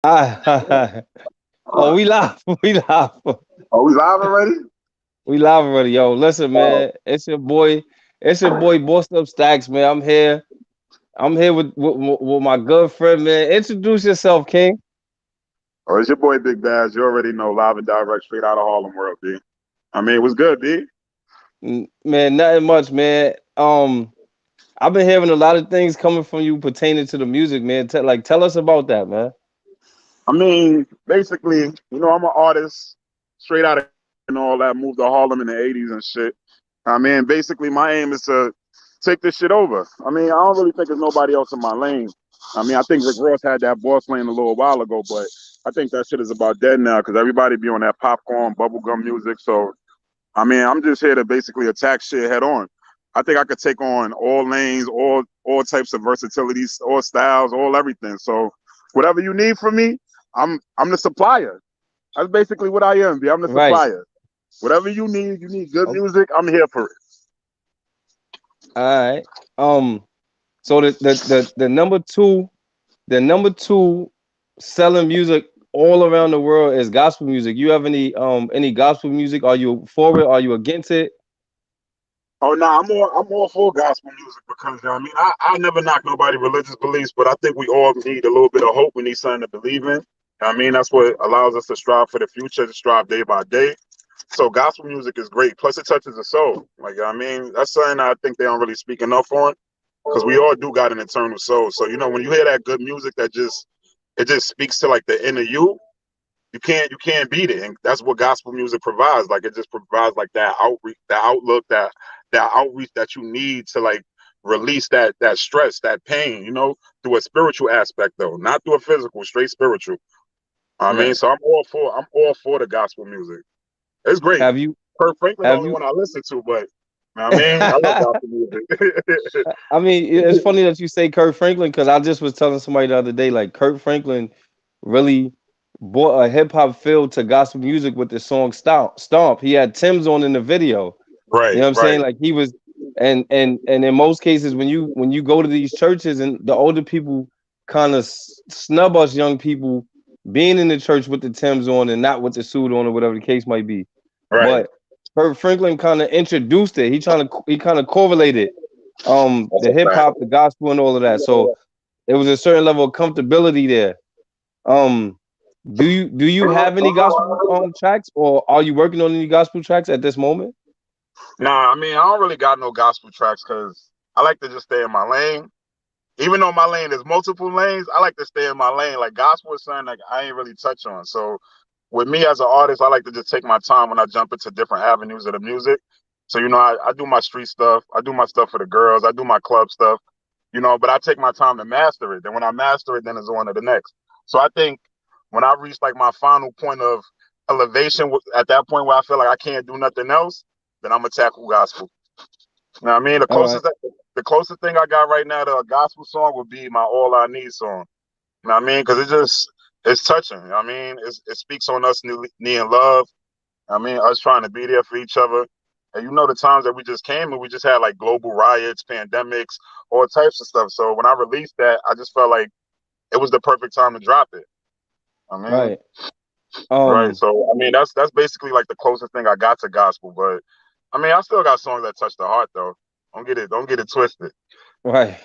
Ah, oh, Uh, we live. We live. are we live already? We live already, yo. Listen, Oh, man. It's your boy. It's your boy, Bossed Up Staxx, man. I'm here. I'm here with my good friend, man. Introduce yourself, King. oh, it's your boy Big Baz. You already know, live and direct, straight out of Harlem world, B. I mean, it was good, B. Man, nothing much, man. I've been hearing a lot of things coming from you pertaining to the music, man. Tell us about that, man. I mean, basically, I'm an artist, straight out of and all that. Moved to Harlem in the '80s and shit. I mean, basically, my aim is to take this shit over. I mean, I don't really think there's nobody else in my lane. I mean, I think Rick Ross had that boss lane a little while ago, but I think that shit is about dead now because everybody be on that popcorn, bubblegum music. So I mean, I'm just here to basically attack shit head on. I think I could take on all lanes, all types of versatilities, all styles, all everything. So whatever you need from me, I'm the supplier. That's basically what I am, B. I'm the Right. supplier. Whatever you need good Oh, music, I'm here for it. all right. So the number two selling music all around the world is gospel music. You have any gospel music? Are you for it? Are you against it? Oh no, I'm all for gospel music because I mean I never knock nobody religious beliefs, but I think we all need a little bit of hope. We need something to believe in. I mean that's what allows us to strive for the future, to strive day by day. So gospel music is great. Plus, it touches the soul. Like I mean, that's something I think they don't really speak enough on because we all do got an eternal soul. So when you hear that good music, it just speaks to like the inner you can't beat it, and that's what gospel music provides. Like it just provides like that outreach, that outlook, that outreach that you need to like release that stress, that pain. Through a spiritual aspect though, not through a physical, straight spiritual. I mean, Right. so I'm all for the gospel music. It's great. Have you Kirk Franklin the have only you one I listen to, but I mean, I love gospel music. I mean, it's funny that you say Kurt Franklin because I just was telling somebody the other day, like Kurt Franklin really brought a hip hop feel to gospel music with the song Stomp. He had Tim's on in the video. You Right, know what I'm right, saying? Like he was, and in most cases, when you go to these churches and the older people kind of snub us young people being in the church with the Timbs on and not with the suit on or whatever the case might be. right. But Kurt Franklin kind of introduced it. He kind of correlated That's the a hip fact. hop, the gospel, and all of that. So there was a certain level of comfortability there. Um, do you have any gospel tracks, or are you working on any gospel tracks at this moment? Nah, I mean, I don't really got no gospel tracks because I like to just stay in my lane. Even though my lane is multiple lanes, I like to stay in my lane. Like gospel is something like I ain't really touch on. So with me as an artist, I like to just take my time when I jump into different avenues of the music. So I do my street stuff, I do my stuff for the girls, I do my club stuff, but I take my time to master it. Then when I master it, then it's on to the next. So I think when I reach like my final point of elevation, at that point where I feel like I can't do nothing else, then I'm gonna tackle gospel. You know what I mean? All right, The closest thing I got right now to a gospel song would be my All I Need song. You know what I mean? Because it's touching. You know what I mean? It speaks on us needing love. I mean, us trying to be there for each other. And the times that we just came and we just had like global riots, pandemics, all types of stuff. So when I released that, I just felt like it was the perfect time to drop it. I mean, right. right. Um, So I mean, that's basically like the closest thing I got to gospel. But I mean, I still got songs that touch the heart though. Don't get it twisted. right.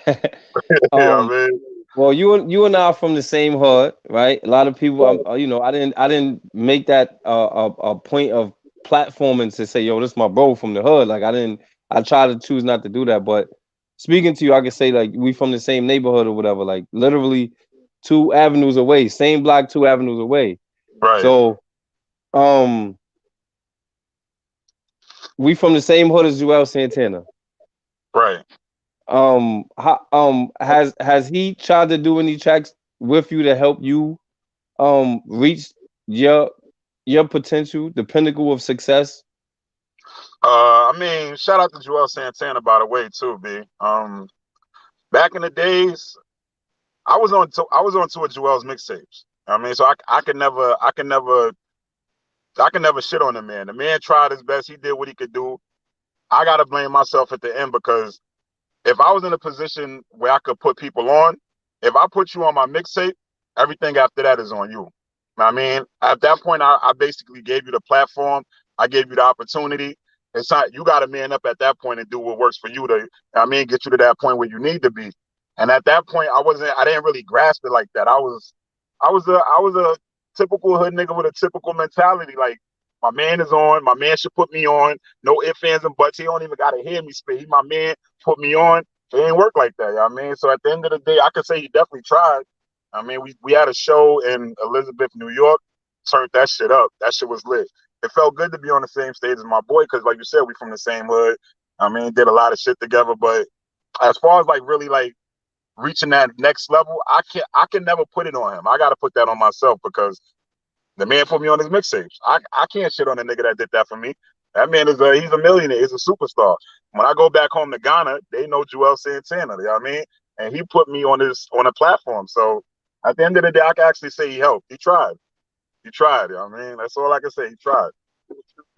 Yeah, I um, mean, well, you and I are from the same hood, right? A lot of people, right, I didn't make that a point of platforming to say, yo, this is my bro from the hood. Like I try to choose not to do that. But speaking to you, I can say like we from the same neighborhood or whatever. Like literally 2 avenues away, same block, 2 avenues away. right, So um, we from the same hood as Joel Santana. right. Has he tried to do any tracks with you to help you reach your your potential, the pinnacle of success? I mean, shout out to Joel Santana by the way too, B. Back in the days, I was on two of Joel's mixtapes. I mean, so I can never shit on the man. The man tried his best. He did what he could do. I gotta blame myself at the end because if I was in a position where I could put people on, if I put you on my mixtape, Everything after that is on you. I mean, at that point, I basically gave you the platform. I gave you the opportunity. It's not, you got to man up at that point and do what works for you to, I mean, get you to that point where you need to be. And at that point, I didn't really grasp it like that. I was a typical hood nigga with a typical mentality. Like, my man is on, my man should put me on. No ifs, ands, and buts. He don't even got to hear me spit. He my man, put me on. It ain't work like that. You know what I mean? So at the end of the day, I could say he definitely tried. I mean, we had a show in Elizabeth, New York, turned that shit up. That shit was lit. It felt good to be on the same stage as my boy, because like you said, we from the same hood. I mean, did a lot of shit together. But as far as like really like reaching that next level, I can never put it on him. I gotta put that on myself, because the man put me on his mixtapes. I can't shit on the nigga that did that for me. That man he's a millionaire, he's a superstar. When I go back home to Ghana, they know Joel Santana, you know what I mean? And he put me on a platform. So at the end of the day, I can actually say he helped. He tried. He tried, you know what I mean? That's all I can say. He tried.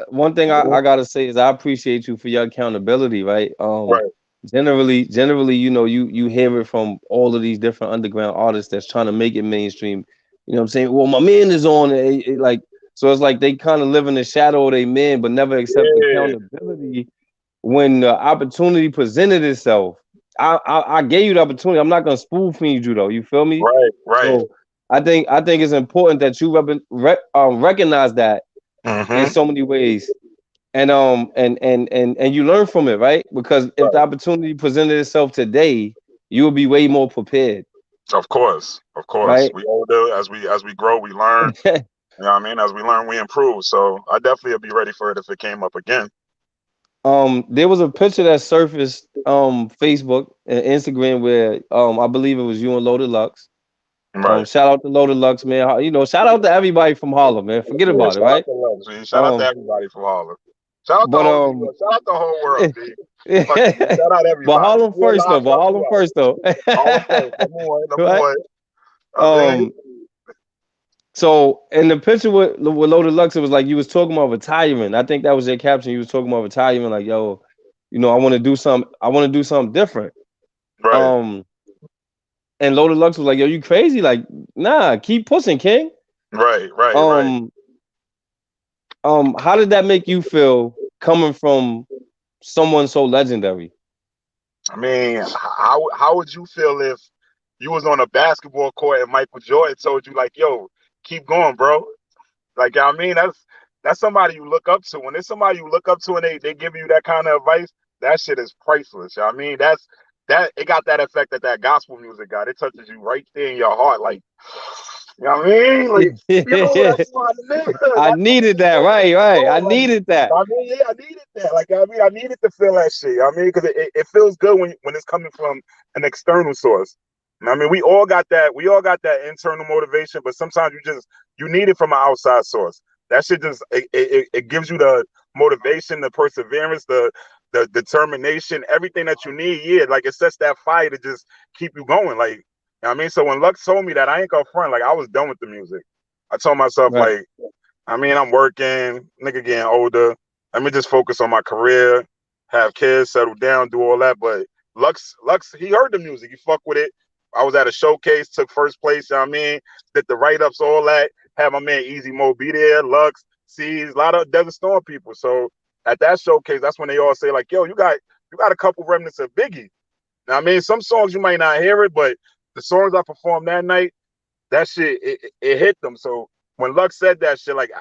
One thing I gotta say is I appreciate you for your accountability, right? Right. Generally, you know, you hear it from all of these different underground artists that's trying to make it mainstream. You know what I'm saying? Well, my man is on like so it's like they kind of live in the shadow of their man, but never accept Yeah. accountability when the opportunity presented itself. I gave you the opportunity. I'm not gonna spoon feed you though. You feel me? Right. Right. So I think it's important that you recognize that in Mm-hmm. so many ways and you learn from it, right? Because if the Right. opportunity presented itself today, you will be way more prepared, Of course. Of course. right? We older, as we grow, we learn. You know what I mean? As we learn, we improve. So I definitely would be ready for it if it came up again. There was a picture that surfaced Facebook and Instagram where I believe it was you and Loaded Lux. Right. Shout out to Loaded Lux, man. You know, shout out to everybody from Harlem, man. Forget Yeah, about it, shout out right? to Lux, man. Shout out to Um, everybody from Harlem. Shout out the but whole New York. Shout out the whole world, B. Fuck it, man. Shout out but everybody. Harlem We first though. alive, But fuck you Harlem up. first though. Harlem first. Number one. Number Right? one. I mean, Um, So in the picture with Loaded Lux, it was like you was talking about retiring. I think that was your caption. You was talking about retiring, like, yo, you know, I want to do something. I want to do something different. right, Um, and Loaded Lux was like, yo, you crazy? Like, nah, keep pushing, King. right, right, right. Um, how did that make you feel coming from someone so legendary? I mean, how would you feel if you was on a basketball court and Michael Jordan told you like, yo, keep going, bro? Like, I mean, that's somebody you look up to. When there's somebody you look up to and they give you that kind of advice, that shit is priceless. You know what I mean, that it got that effect that that gospel music got. It touches you right there in your heart, like, you know what I mean? Like, yo, that's my nigga. I That's my needed that. nigga. Right, right. I Yo, like, needed that. I mean, yeah, I needed that. Like, I mean, I needed to feel that shit. I mean, because it feels good when it's coming from an external source. I mean, we all got that. We all got that internal motivation, but sometimes you need it from an outside source. That shit just it gives you the motivation, the perseverance, the determination, everything that you need. Yeah, like it sets that fire to just keep you going. Like, you know what I mean, so when Lux told me that, I ain't gonna front. Like, I was done with the music. I told myself Right, like, I mean, I'm working, nigga getting older. Let me just focus on my career, have kids, settle down, do all that. But Lux, he heard the music, he fuck with it. I was at a showcase, took first place. You know what I mean, did the write ups, all that. Had my man Easy Mo be there, Lux, C's, a lot of Desert Storm people. So at that showcase, that's when they all say like, "Yo, you got a couple remnants of Biggie." Now, I mean, some songs you might not hear it, but the songs I performed that night, that shit it hit them. So when Lux said that shit, like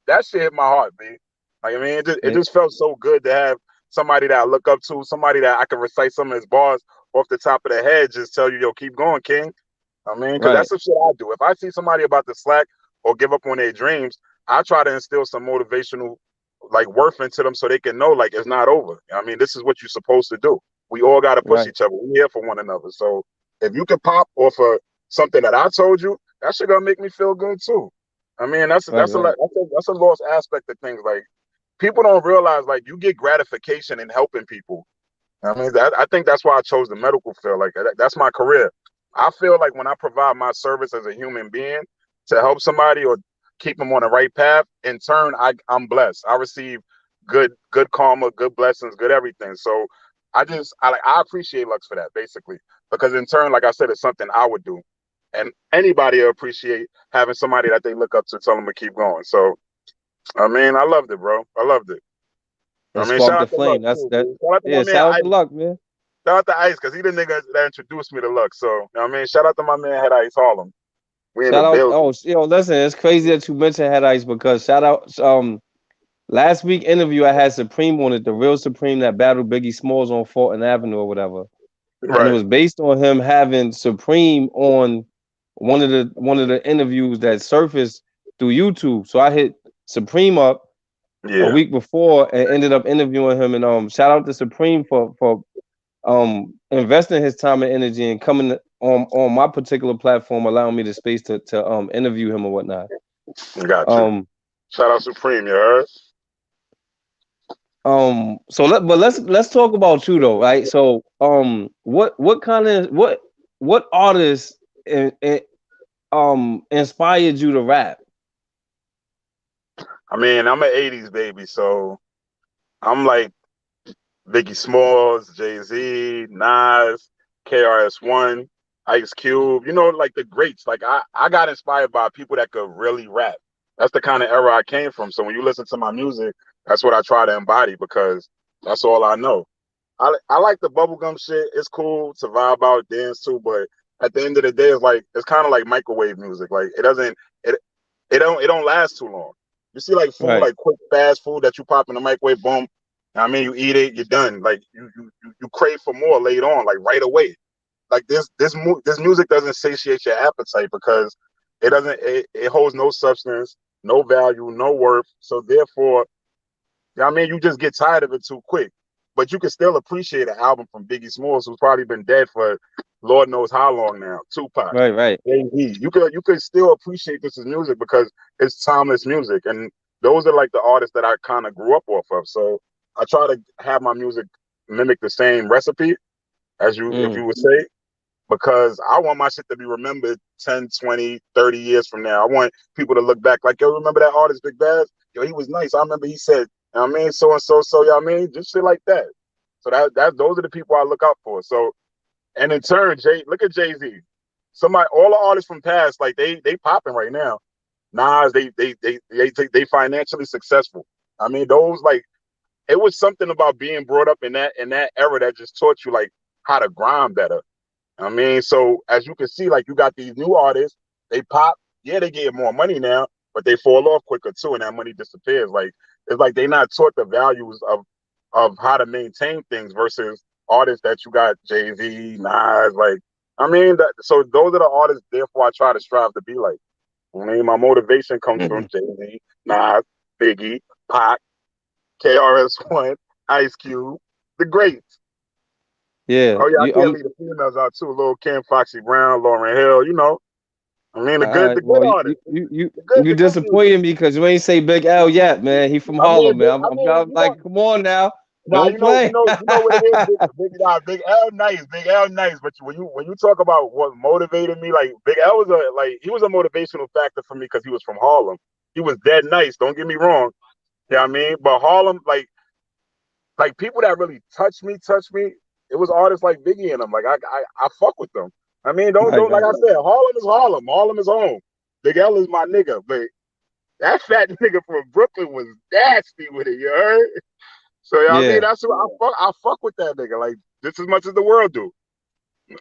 that shit hit my heart, man. Like, I mean, it yeah, just felt so good to have somebody that I look up to, somebody that I can recite some of his bars off the top of the head, just tell you, yo, keep going, King. I mean, because that's right, the shit I do. If I see somebody about to slack or give up on their dreams, I try to instill some motivational like worth into them so they can know like it's not over. I mean, this is what you're supposed to do. We all got to push right, each other. We're here for one another. So if you can pop off of something that I told you, that shit gonna make me feel good too. I mean, right, right, that's a lost aspect of things. Like, people don't realize like you get gratification in helping people. I mean, I think that's why I chose the medical field. Like, that's my career. I feel like when I provide my service as a human being to help somebody or keep them on the right path, in turn, I'm blessed. I receive good karma, good blessings, good everything. So I appreciate Lux for that, basically, because in turn, like I said, it's something I would do. and anybody will appreciate having somebody that they look up to tell them to keep going. So I mean, I loved it, bro. I loved it. I That mean, shout sparked the out to Luck flame. That's too, that. dude. Shout out to my Yeah, man shout out Ice. to Luck, man. Shout out to Ice because he the nigga that introduced me to Luck. So you know what I mean, shout out to my man Head Ice Harlem. We in the Shout out. building. Oh, listen, it's crazy that you mentioned Head Ice because shout out. Last week interview I had Supreme on it, the real Supreme that battled Biggie Smalls on Fulton Avenue or whatever, and it Right. was based on him having Supreme on one of the interviews that surfaced through YouTube. So I hit Supreme up a Yeah. week before and ended up interviewing him. And shout out to Supreme for investing his time and energy and coming on my particular platform, allowing me the space to interview him or whatnot. Got you. Um Shout out Supreme. You heard? let's talk about you though, right? So what kind of what artists inspired you to rap? I mean, I'm an '80s baby, so I'm like Biggie Smalls, Jay-Z, Nas, KRS One, Ice Cube. You know, like the greats. Like I got inspired by people that could really rap. That's the kind of era I came from. So when you listen to my music, that's what I try to embody because that's all I know. I like the bubblegum shit. It's cool to vibe out, dance to, but at the end of the day, it's kind of like microwave music. Like it it don't last too long. You see, like food, Right, like quick fast food that you pop in the microwave, boom. I mean, you eat it, you're done. Like you crave for more later on, like right away. Like this music doesn't satiate your appetite because it holds no substance, no value, no worth. So therefore, I mean, you just get tired of it too quick. But you can still appreciate an album from Biggie Smalls, who's probably been dead for Lord knows how long now. Tupac, right. Jay-Z. You could still appreciate this as music because it's timeless music, and those are like the artists that I kind of grew up off of. So I try to have my music mimic the same recipe as you, if Mm. you would say, because I want my shit to be remembered 10, 20, 30 years from now. I want people to look back like, yo, remember that artist, Big Baz? Yo, he was nice. I remember he said, you know what I mean, so and so, so, you know what I mean? Just shit like that. So that those are the people I look out for. So, and in turn, look at Jay-Z. Somebody, all the artists from past, like they popping right now. Nas, they financially successful. I mean, those like it was something about being brought up in that era that just taught you like how to grind better. I mean, so as you can see, like you got these new artists, they pop, yeah, they get more money now, but they fall off quicker too, and that money disappears. Like it's like they not taught the values of how to maintain things versus artists that you got Jay-Z, Nas, like I mean, so those are the artists. Therefore, I try to strive to be like. I mean, my motivation comes from Jay-Z, Nas, Biggie, Pac, KRS One, Ice Cube, the greats. Yeah, Oh yeah, I can't leave the females out too. Little Kim, Foxy Brown, Lauren Hill. You know, I mean all right. the good Well, artists, you the good music. disappointed me because you ain't say Big L yet, man. He from I mean, Harlem, man. I'm you know, like, come on now, nah, don't play. you know what it is. Big L nice, Big L nice. But when you talk about what motivated me, like Big L was he was a motivational factor for me because he was from Harlem. He was dead nice. Don't get me wrong. Yeah, I mean, but Harlem, like people that really touch me. It was artists like Biggie and them. Like I fuck with them. I mean, don't like Right. I said, Harlem is Harlem. Harlem is home. Big L is my nigga, but that fat nigga from Brooklyn was nasty with it. You heard? So yeah, I mean, Yeah. that's what I fuck with that nigga like just as much as the world do.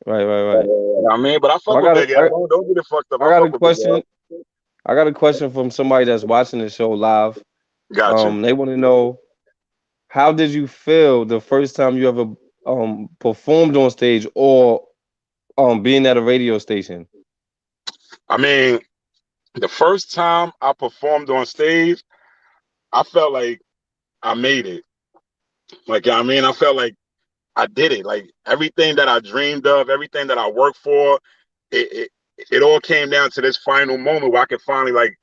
Right. I mean, but I fuck Well, with Big L. Don't get it fucked up. I I got a fuck with Big question. L. I got a question from somebody that's watching the show live. Got you. They want to know, how did you feel the first time you ever performed on stage or being at a radio station? I mean, the first time I performed on stage, I felt like I made it. Like, I mean, I felt like I did it. Like everything that I dreamed of, everything that I worked for, it it all came down to this final moment where I could finally like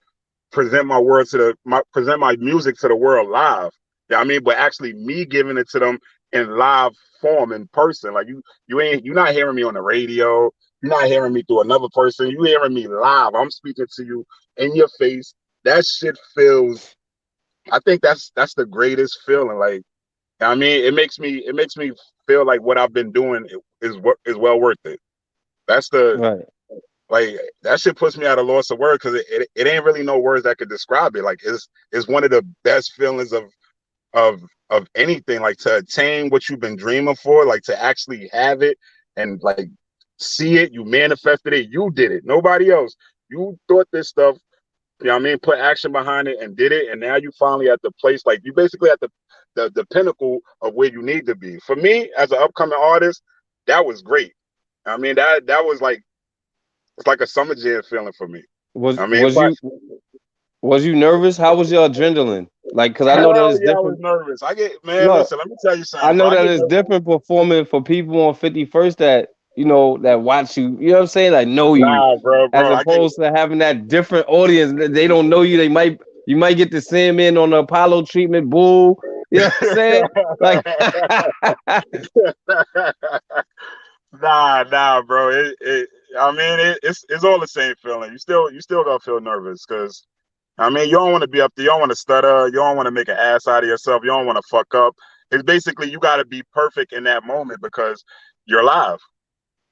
present my word to present my music to the world live. Yeah, I mean, but actually me giving it to them in live form in person. Like you're not hearing me on the radio. You're not hearing me through another person. You hearing me live. I'm speaking to you in your face. That shit feels. I think that's the greatest feeling. Like I mean, it makes me feel like what I've been doing is what is well worth it. That's the Right. Like that shit puts me at a loss of words because it ain't really no words that could describe it. Like it's one of the best feelings of of anything. Like to attain what you've been dreaming for, like to actually have it and like see it. You manifested it. You did it. Nobody else. You thought this stuff. You know what I mean? Put action behind it and did it. And now you finally at the place, like you basically at the pinnacle of where you need to be. For me, as an upcoming artist, that was great. I mean, that was like it's like a summer jam feeling for me. Was I mean, was you was you nervous? How was your adrenaline? Like, cause I know that hell it's yeah, I was different. nervous. I get man, No, listen, let me tell you I something, bro. know I that get it's nervous. different performing for people on 51st that that watch you. You know what I'm saying? Like know you, Nah, as bro. I get opposed to having that different audience that they don't know you. You might get to see him in on the Apollo treatment. Bull. You know what I'm saying? Like, nah, bro. I mean, it's all the same feeling. You still gonna feel nervous because I mean, you don't want to be up there. You don't want to stutter. You don't want to make an ass out of yourself. You don't want to fuck up. It's basically you got to be perfect in that moment because you're live.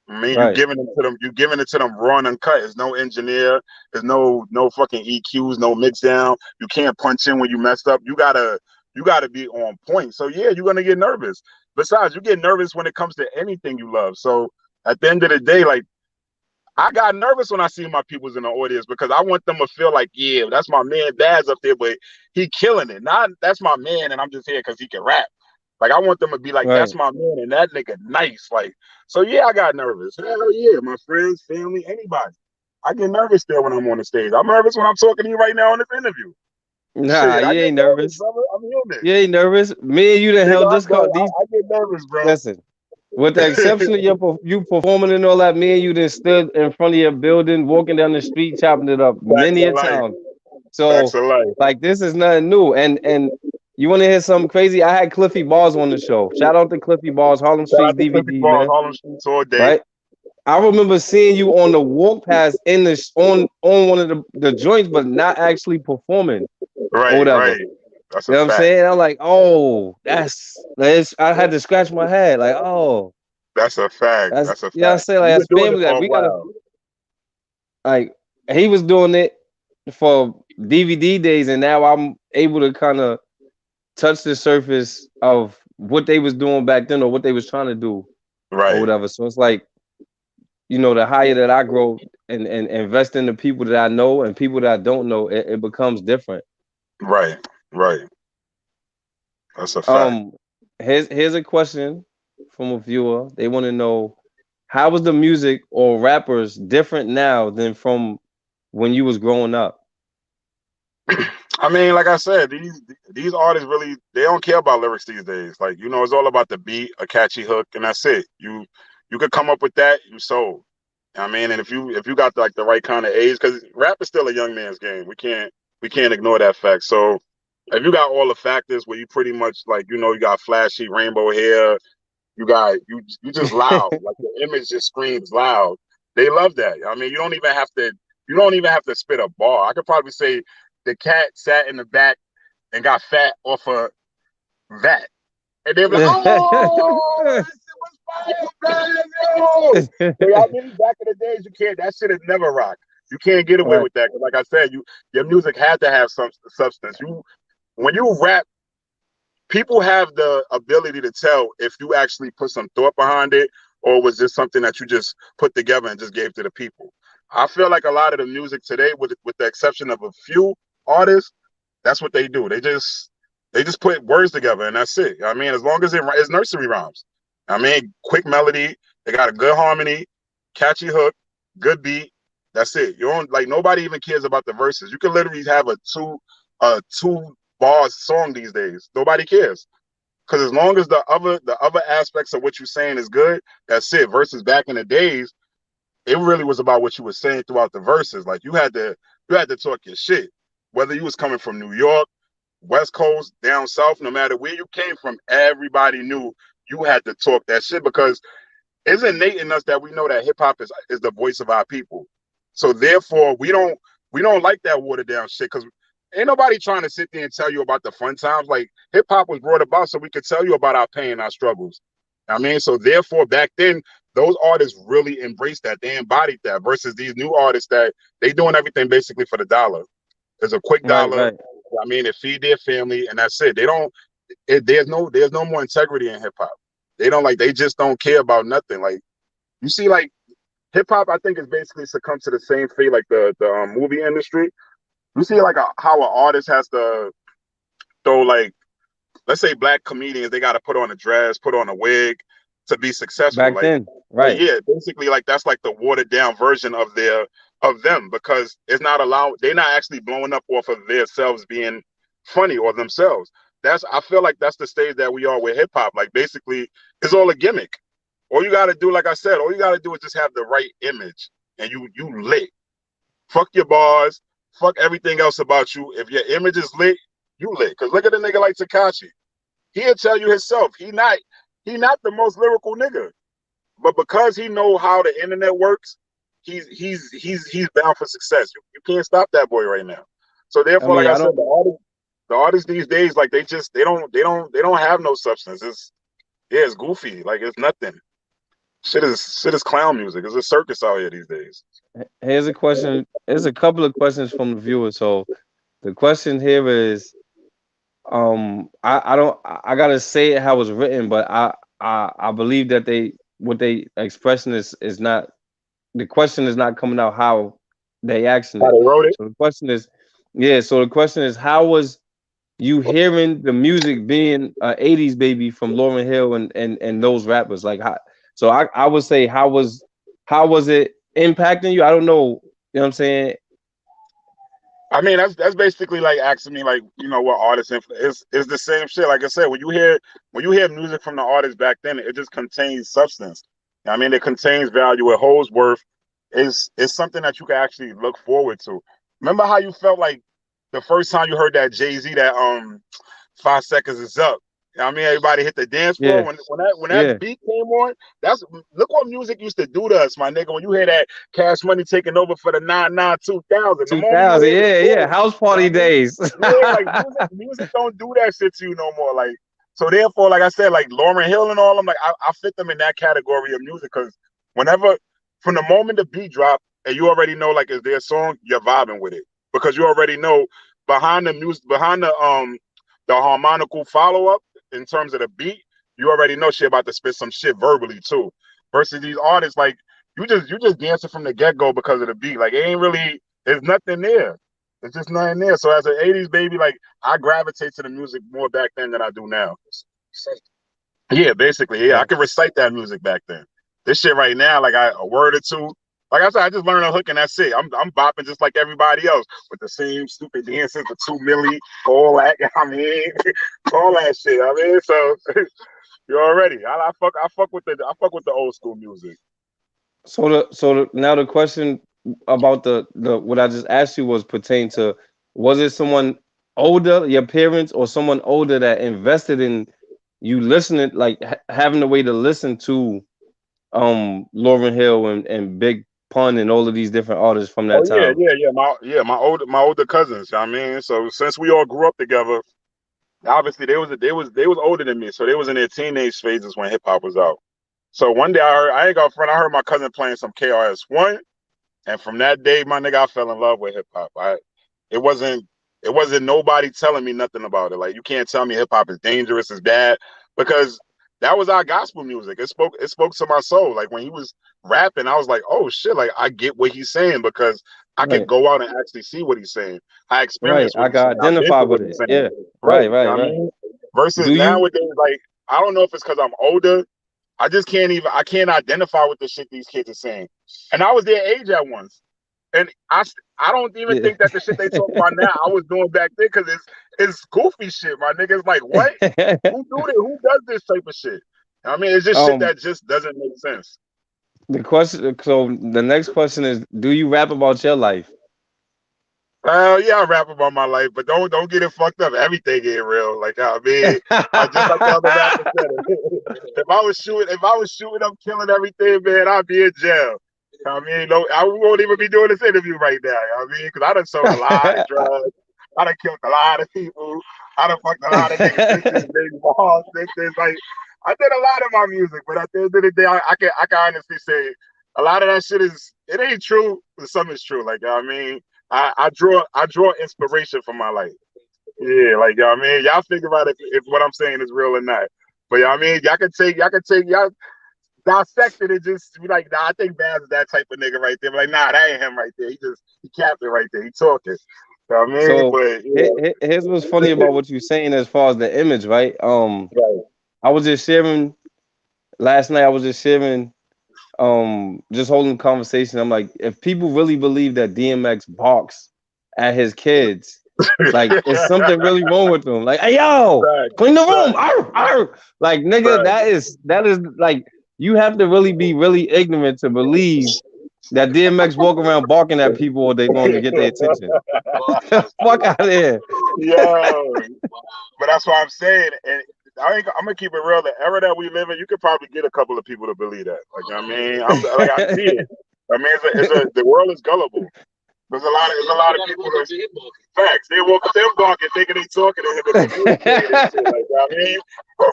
I mean, you right, giving it to them. You giving it to them raw and uncut. There's no engineer. There's no fucking EQs. No mix down. You can't punch in when you messed up. You gotta be on point. So yeah, you're gonna get nervous. Besides, you get nervous when it comes to anything you love. So at the end of the day, like I got nervous when I see my peoples in the audience because I want them to feel like, yeah, that's my man Baz up there, but he killing it. Not that's my man, and I'm just here because he can rap. Like I want them to be like, right. that's my man, and that nigga nice. Like, so yeah, I got nervous. Hell yeah, my friends, family, anybody. I get nervous still when I'm on the stage. I'm nervous when I'm talking to you right now in this interview. Nah, Shit, I you get ain't nervous, nervous. brother. I'm human. You ain't nervous. Me and you done Nigga, held I'm this call. good. These I get nervous, bro. listen. With the exception of you performing and all that, me and you done stood in front of your building, walking down the street, chopping it up Facts many of a life. time. Facts So, of life. like, this is nothing new. And you want to hear something crazy? I had Cliffy Bars on the show. Shout out to Cliffy Bars, Harlem Shout Streets out to Cliffy DVD, Balls, man. Harlem Streets all day. Right? I remember seeing you on the walk past in on one of the joints, but not actually performing or Right, whatever. right. That's You a know what I'm fact. saying? I'm like, oh, that's I had to scratch my head, like, oh, That's a fact. that's That's a you know what I'm fact. saying? Like You've been as doing it family, like for a we gotta while. like he was doing it for DVD days, and now I'm able to kind of touch the surface of what they was doing back then or what they was trying to do or Right, whatever. So it's like, the higher that I grow and invest in the people that I know and people that I don't know, it becomes different. right, right. That's a fact. Um, here's a question from a viewer. They want to know how is the music or rappers different now than from when you was growing up? I mean, like I said, these artists really they don't care about lyrics these days. Like, it's all about the beat, a catchy hook, and that's it. You could come up with that, you sold. I mean, and if you got like the right kind of age, because rap is still a young man's game. We can't ignore that fact. So if you got all the factors where you pretty much like, you got flashy rainbow hair, you just loud. Like the image just screams loud. They love that. I mean, you don't even have to spit a bar. I could probably say the cat sat in the back and got fat off of that. And they'll be like, oh, that shit was fire, man, yo. So y'all mean back in the days, you can't, that shit is never rock. You can't get away Right. with that. 'Cause like I said, your music had to have some substance. When you rap, people have the ability to tell if you actually put some thought behind it or was this something that you just put together and just gave to the people. I feel like a lot of the music today, with the exception of a few artists, that's what they do. They just put words together and that's it. I mean, as long as it's nursery rhymes. I mean, quick melody, they got a good harmony, catchy hook, good beat. That's it. You don't like nobody even cares about the verses. You can literally have a two bars song these days. Nobody cares. Because as long as the other aspects of what you're saying is good, that's it. Versus back in the days, it really was about what you were saying throughout the verses. Like you had to talk your shit. Whether you was coming from New York, West Coast, down south, no matter where you came from, everybody knew you had to talk that shit because it's innate in us that we know that hip hop is the voice of our people. So therefore, we don't like that watered down shit because ain't nobody trying to sit there and tell you about the fun times. Like hip hop was brought about so we could tell you about our pain, our struggles. I mean, so therefore, back then those artists really embraced that. They embodied that versus these new artists that they doing everything basically for the dollar. There's a quick Right, dollar. right. I mean, it feed their family, and that's it. They don't. There's no more integrity in hip hop. They don't like. They just don't care about nothing. Like you see, like hip hop, I think is basically succumbed to the same fate like the movie industry. You see, like how an artist has to throw like, let's say black comedians, they got to put on a dress, put on a wig to be successful. Back then, Like right. yeah, basically like that's like the watered down version of them because it's not allowed. They're not actually blowing up off of themselves being funny or themselves. That's I feel like that's the stage that we are with hip hop. Like basically, it's all a gimmick. All you got to do, like I said, all you got to do is just have the right image, and you lit. Fuck your bars. Fuck everything else about you. If your image is lit, you lit. Cause look at a nigga like Tekashi. He'll tell you himself. He not the most lyrical nigga. But because he know how the internet works, he's bound for success. You can't stop that boy right now. So I therefore, like mean, I I said, don't. the artists these days, like they don't have no substance. It's goofy. Like it's nothing. Shit is clown music. It's a circus out here these days. Here's a question. There's a couple of questions from the viewers. So the question here is, I don't, I gotta say it how it's written, but I believe that they what they expressing is not, the question is not coming out how they asking How it. they wrote it. So the question is, yeah. So the question is, how was you hearing the music being a '80s baby from Lauryn Hill and those rappers? Like, how, so I would say, how was it impacting you? I don't know. You know what I'm saying? I mean, that's basically like asking me like, what artists is the same shit. Like I said, when you hear music from the artists back then, it just contains substance. I mean, it contains value. It holds worth. Is something that you can actually look forward to. Remember how you felt like the first time you heard that Jay-Z that 5 seconds is up. I mean, everybody hit the dance floor Yeah, when that yeah. beat came on. That's look what music used to do to us, my nigga. When you hear that Cash Money taking over for the 99 2000, the moment you 2000. hear the Yeah, yeah. chorus, House you know party what I mean? days. Yeah, like music don't do that shit to you no more. Like so, therefore, like I said, like Lauryn Hill and all them, like I fit them in that category of music because whenever, from the moment the beat drop and you already know like it's their song, you're vibing with it because you already know behind the music, behind the harmonical follow up in terms of the beat, you already know she about to spit some shit verbally too. Versus these artists, like you just dancing from the get go because of the beat. Like it ain't really, there's nothing there. It's just nothing there. So as an '80s baby, like I gravitate to the music more back then than I do now. Yeah, basically, yeah, I Right. could recite that music back then. This shit right now, like a word or two. Like I said, I just learned a hook and that's it. I'm bopping just like everybody else with the same stupid dances, the 2 milli, all that. I mean, all that shit. I mean, so you already. I fuck with the old school music. Now the question about the what I just asked you was pertain to, was it someone older, your parents, or someone older that invested in you listening, like having a way to listen to Lauryn Hill and Big Pun and all of these different artists from Oh that yeah, time? yeah. My older cousins. I mean, so since we all grew up together, obviously they was older than me, so they was in their teenage phases when hip hop was out. So one day I ain't got a friend. I heard my cousin playing some KRS One, and from that day, my nigga, I fell in love with hip hop. It wasn't it wasn't nobody telling me nothing about it. Like you can't tell me hip hop is dangerous, is bad, because that was our gospel music. It spoke to my soul. Like when he was rapping, I was like, oh shit, like I get what he's saying because I could Right, go out and actually see what he's saying. I right. experienced what I he's got saying. I've been identified through what with he's it. saying. Yeah, Right. right, You know right, what I right. mean? Versus Do you? nowadays, like I don't know if it's because I'm older. I can't identify with the shit these kids are saying. And I was their age at once. And I don't even Yeah. think that the shit they talk about now I was doing back then because it's goofy shit. My nigga, it's like what? Who does this type of shit? I mean, it's just shit um, that just doesn't make sense. the question. So the next question is, do you rap about your life? Yeah, I rap about my life, but don't get it fucked up. Everything ain't real. Like I mean, just like the other rapper said, if I was shooting up, killing everything, man, I'd be in jail. I mean, no, I won't even be doing this interview right now. I mean, because I done sold a lot of drugs, I done killed a lot of people, I done fucked a lot of niggas, bitches, baby moms, sisters. Like I did a lot of my music, but at the end of the day, I can honestly say a lot of that shit it ain't true, but some is true. Like, you know what I mean, I draw inspiration from my life. Yeah, like, you know what I mean, y'all figure out if what I'm saying is real or not. But you know what I mean, y'all dissect it and just be like, nah, I think Baz is that type of nigga right there. But like, nah, that ain't him right there. He capped it right there. He talking. You know what I mean? So But yeah. here's what's funny about what you're saying as far as the image, right? Right. I was just sharing last night. I was just sharing, just holding a conversation. I'm like, if people really believe that DMX barks at his kids, like, is something really wrong with them? Like, hey yo, Right. clean the room. Right. Arr, arr. Like, nigga, Right. that is like, you have to really be really ignorant to believe that DMX walk around barking at people all day long to get their attention. Fuck out of here. Yo, but that's what I'm saying. And I'm gonna keep it real. The era that we live in, you could probably get a couple of people to believe that. Like, I mean, I see it. I mean, the world is gullible. There's a lot of people that facts. They walk up them barking, thinking they talking to him, but they really saying this shit. Like, I mean, but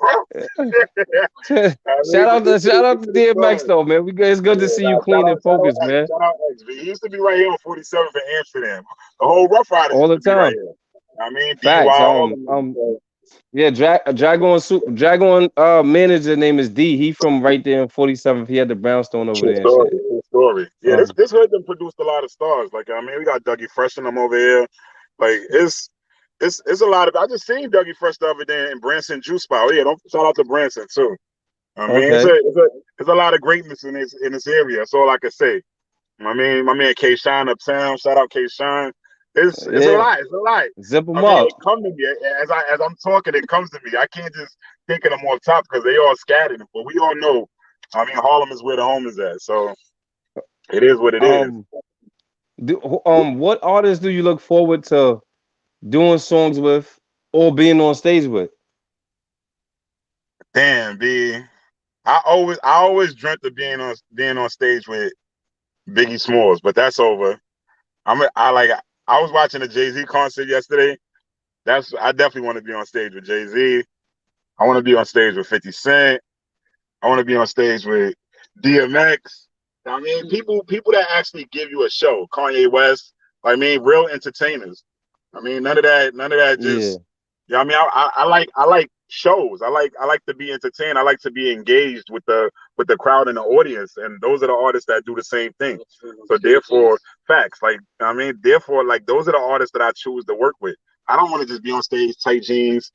this Shout out is to the DMX story. though, man. It's good to Yeah, see nah, you clean and shout out focused, X, man. shout out X. He used to be right here on 47th in Amsterdam. The whole Rough Riders All used the to be right time. here. I mean, DY, Facts. all of them. So, Yeah, Dragon manager name is D. He from right there in 47th. He had the brownstone over true there and story. shit. True story. Yeah, Um, this hood done produced a lot of stars. Like, I mean, we got Dougie Fresh and them over here. Like, it's a lot of. I just seen Dougie Fresh the other day in Branson Juice Spot. Oh, yeah, don't shout out to Branson too. I mean, okay. it's a lot of greatness in this area. That's all I can say. My man K Shine uptown. Shout out K Shine. It's a Yeah. lot. It's a lot. Zip I them mean, up. it come to me as I'm talking. It comes to me. I can't just think of them off top because they all scattered. But we all know. I mean, Harlem is where the home is at. So it is what it is. Um, what artists do you look forward to doing songs with or being on stage with? Damn, B. I always dreamt of being on stage with Biggie Smalls, but that's over. I was watching a Jay-Z concert yesterday. I definitely want to be on stage with Jay-Z. I want to be on stage with 50 Cent. I want to be on stage with DMX. I mean, people that actually give you a show. Kanye West. I mean, real entertainers. I mean, none of that Yeah. just. Yeah, I mean, I like shows. I like to be entertained. I like to be engaged with the crowd and the audience, and those are the artists that do the same thing. So therefore, facts. Like, I mean, therefore, like, those are the artists that I choose to work with. I don't want to just be on stage, tight jeans,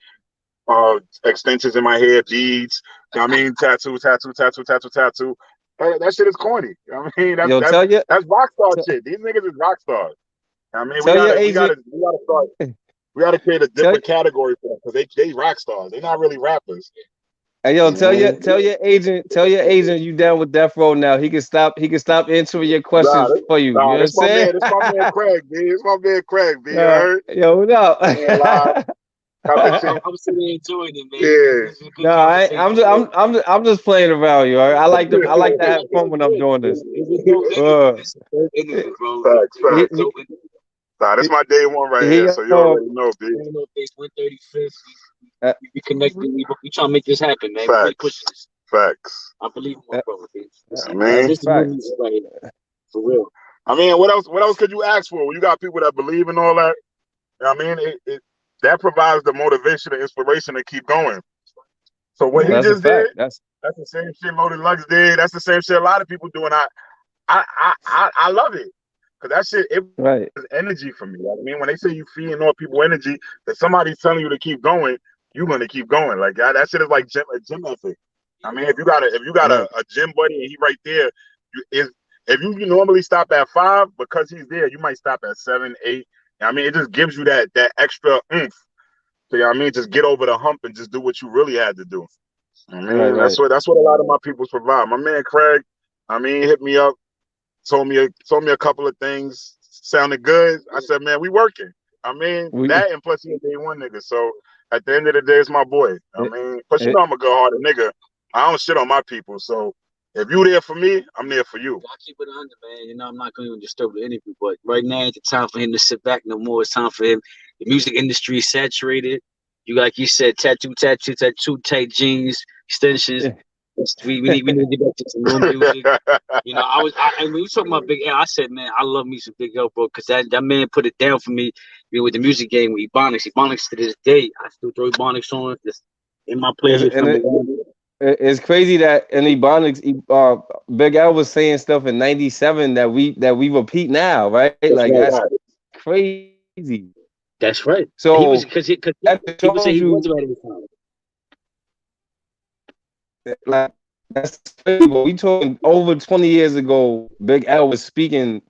extensions in my hair, beads. I mean, tattoo, tattoo, tattoo, tattoo, tattoo. That shit is corny. I mean, Yo, that's rock star t- shit. These niggas is rock stars. I mean, tell your agent. we gotta start. We gotta create a Tell different category for them because they rock stars. They're not really rappers. Hey, yo, Mm-hmm. tell your agent you down with Death Row now. He can stop answering your Nah, questions for you. You know what I'm saying? this my man Craig, B. It's my man Craig, B. You heard? Yo, what up? Man, live. I'm sitting enjoying it, man. Yeah. This is a good No, conversation. I'm just playing around you. All right? I like to have fun when I'm doing this. It's a dope interview. It's a dope interview, bro. Facts, He, facts. he, Nah, this my day one right he here, so you already know, B. Randolph base 135th. uh, We connected. We trying to make this happen, man. We really pushing this. Facts. I believe in my uh, brother, B. I mean, This is the movement right here. For real. I mean, what else could you ask for when you got people that believe in all that? I mean, that provides the motivation and inspiration to keep going. So what he that's a just did, fact. That's that's the same shit Loaded Lux did. That's the same shit a lot of people do, and I love it because that shit it right. was energy for me. I mean, when they say you feeding all people energy, that somebody's telling you to keep going, you're gonna keep going. Like that shit is like a gym ethic. I mean, if you got Right. a gym buddy and he right there, if you normally stop at 5 because he's there, you might stop at 7, 8. I mean, it just gives you that extra oomph. So, you know what I mean, just get over the hump and just do what you really had to do. I mean, Right. that's what a lot of my peoples provide. My man Craig, I mean, hit me up, told me a couple of things, sounded good. I said, man, we working. I mean, We that and plus he's a day one nigga. So at the end of the day, it's my boy. I it, mean, plus you it, know I'm a good hearted nigga. I don't shit on my people. So if you there for me, I'm there for you. I keep it under, man. You know, I'm not going to disturb the interview, but right now it's time for him to sit back no more. It's time for him. The music industry is saturated. You like you said, tattoo, tight jeans, extensions. We need to get back to some new music. You know, and when you talking about Big L, I said, man, I love me some Big L, bro, because that man put it down for me, with the music game with Ebonics. Ebonics to this day, I still throw Ebonics on. It's in my playlist And number one. it's crazy that in Ebonics, Big L was saying stuff in '97 that we repeat now, right? That's Like right. that's crazy. That's right. And he So was because that people say shows he was you, right at the time. like, that's crazy. But we talking over 20 years ago. Big L was speaking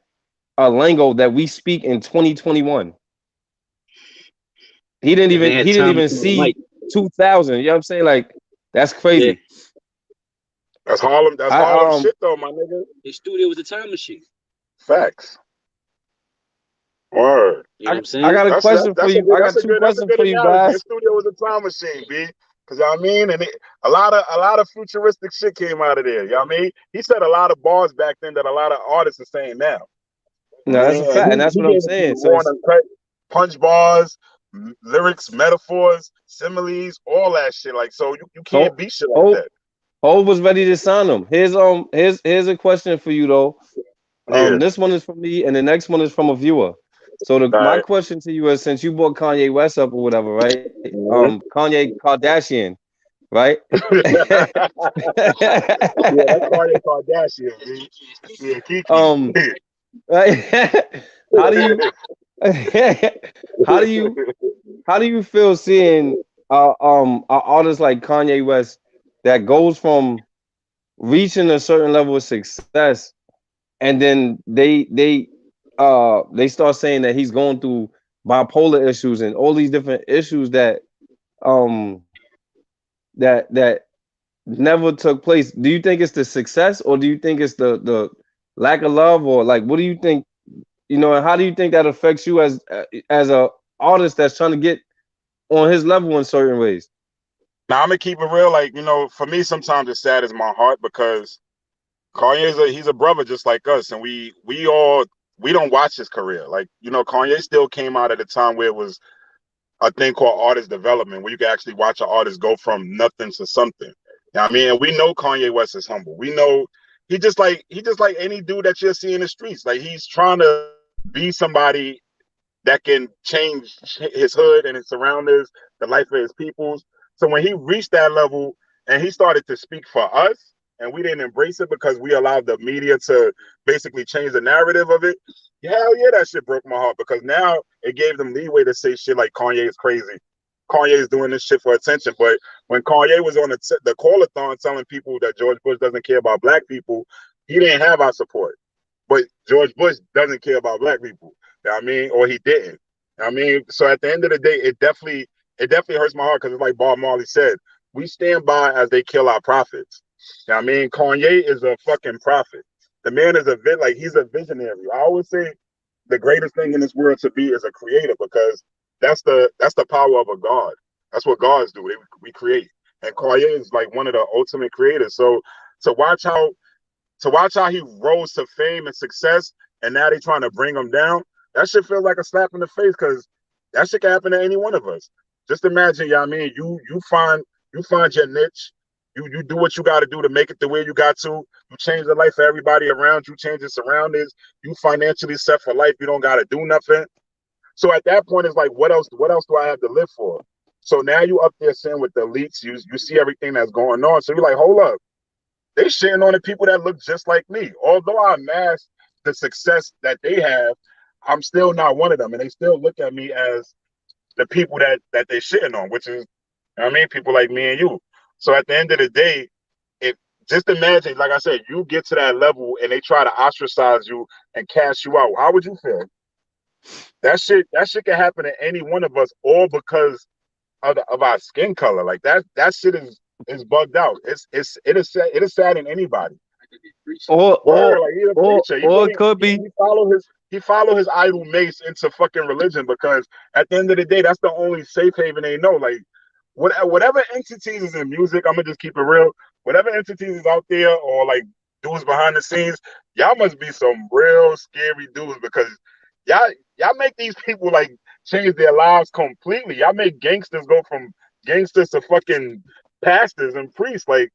a lingo that we speak in 2021. The man had He didn't time to even the mic. see 2000. You know what I'm saying? Like that's Yeah, crazy. That's Harlem. That's I Harlem shit, though, my nigga. his studio was a time machine. Facts. Word. You know what I'm I saying? got a question for you. I got two That's a questions good for you analogy. Your guys. studio was a time machine, B. Cause you know what I mean, and a lot of futuristic shit came out of there. You know what I mean? He said a lot of bars back then that a lot of artists are saying now. I No, that's a mean, and fact, and that's he what I'm gave it to saying. you So raw it's and uncut, punch bars, lyrics, metaphors, similes, all that shit. Like, so you can't Hope beat shit like Hope that. Hope was ready to sign him. Here's a question for you though. Yeah. This one is from me, and the next one is from a viewer. So All my right. question to you is, since you brought Kanye West up or whatever, right? Mhm. Kanye Kardashian, right? Yeah, that's Khloe Kardashian. B. Yeah, Kiki. um, right? how do you how do you how do you feel seeing an artist like Kanye West that goes from reaching a certain level of success, and then they start saying that he's going through bipolar issues and all these different issues um that never took place. Do you think it's the success, or do you think it's the lack of love, or like what do you think? You know, and how do you think that affects you as a artist that's trying to get on his level in certain ways? Now I'm gonna keep it real. Like, for me, sometimes it's sad as my heart because Kanye's he's a brother just like us, and we don't watch his career. Like, Kanye still came out at a time where it was a thing called artist development, where you can actually watch an artist go from nothing to something. You know what I mean? And we know Kanye West is humble. We know he just like any dude that you'll see in the streets. Like, he's trying to be somebody that can change his hood and his surroundings, the life of his peoples. So when he reached that level and he started to speak for us, and we didn't embrace it because we allowed the media to basically change the narrative of it, hell yeah, that shit broke my heart because now it gave them leeway to say shit like Kanye is crazy. Kanye is doing this shit for attention. But when Kanye was on the call-a-thon telling people that George Bush doesn't care about black people, he didn't have our support. But George Bush doesn't care about black people. You know what I mean? Or he didn't. You know what I mean? So at the end of the day, it definitely hurts my heart because it's like Bob Marley said, we stand by as they kill our prophets. You know what I mean? Kanye is a fucking prophet. The man is he's a visionary. I always say the greatest thing in this world to be is a creator because that's the power of a god. That's what gods do. We create. And Kanye is like one of the ultimate creators. So to watch how to watch how he rose to fame and success, and now they trying to bring him down. That shit feels like a slap in the face because that shit can happen to any one of us. Just imagine, yeah, I mean, you find your niche, you do what you got to do to make it the way you got to. You change the life of everybody around you, change your surroundings. You financially set for life. You don't got to do nothing. So at that point, it's like, what else? What else do I have to live for? So now you up there saying with the elites, you see everything that's going on. So you're like, hold up, they shitting on the people that look just like me. Although I amassed the success that they have, I'm still not one of them, and they still look at me as the people that they shitting on, which is, you know what I mean, people like me and you. So at the end of the day, if just imagine, like I said, you get to that level and they try to ostracize you and cast you out. How would you feel? That shit can happen to any one of us, all because of our skin color. Like that shit is bugged out. It is sad in anybody. Or Word, or like he's a or preacher. He or it really could he, be he follow his idol Mace into fucking religion because at the end of the day, that's the only safe haven they know. Like whatever entities is in music, I'm gonna just keep it real. Whatever entities is out there or like dudes behind the scenes, y'all must be some real scary dudes because y'all y'all make these people like change their lives completely. Y'all make gangsters go from gangsters to fucking pastors and priests. Like,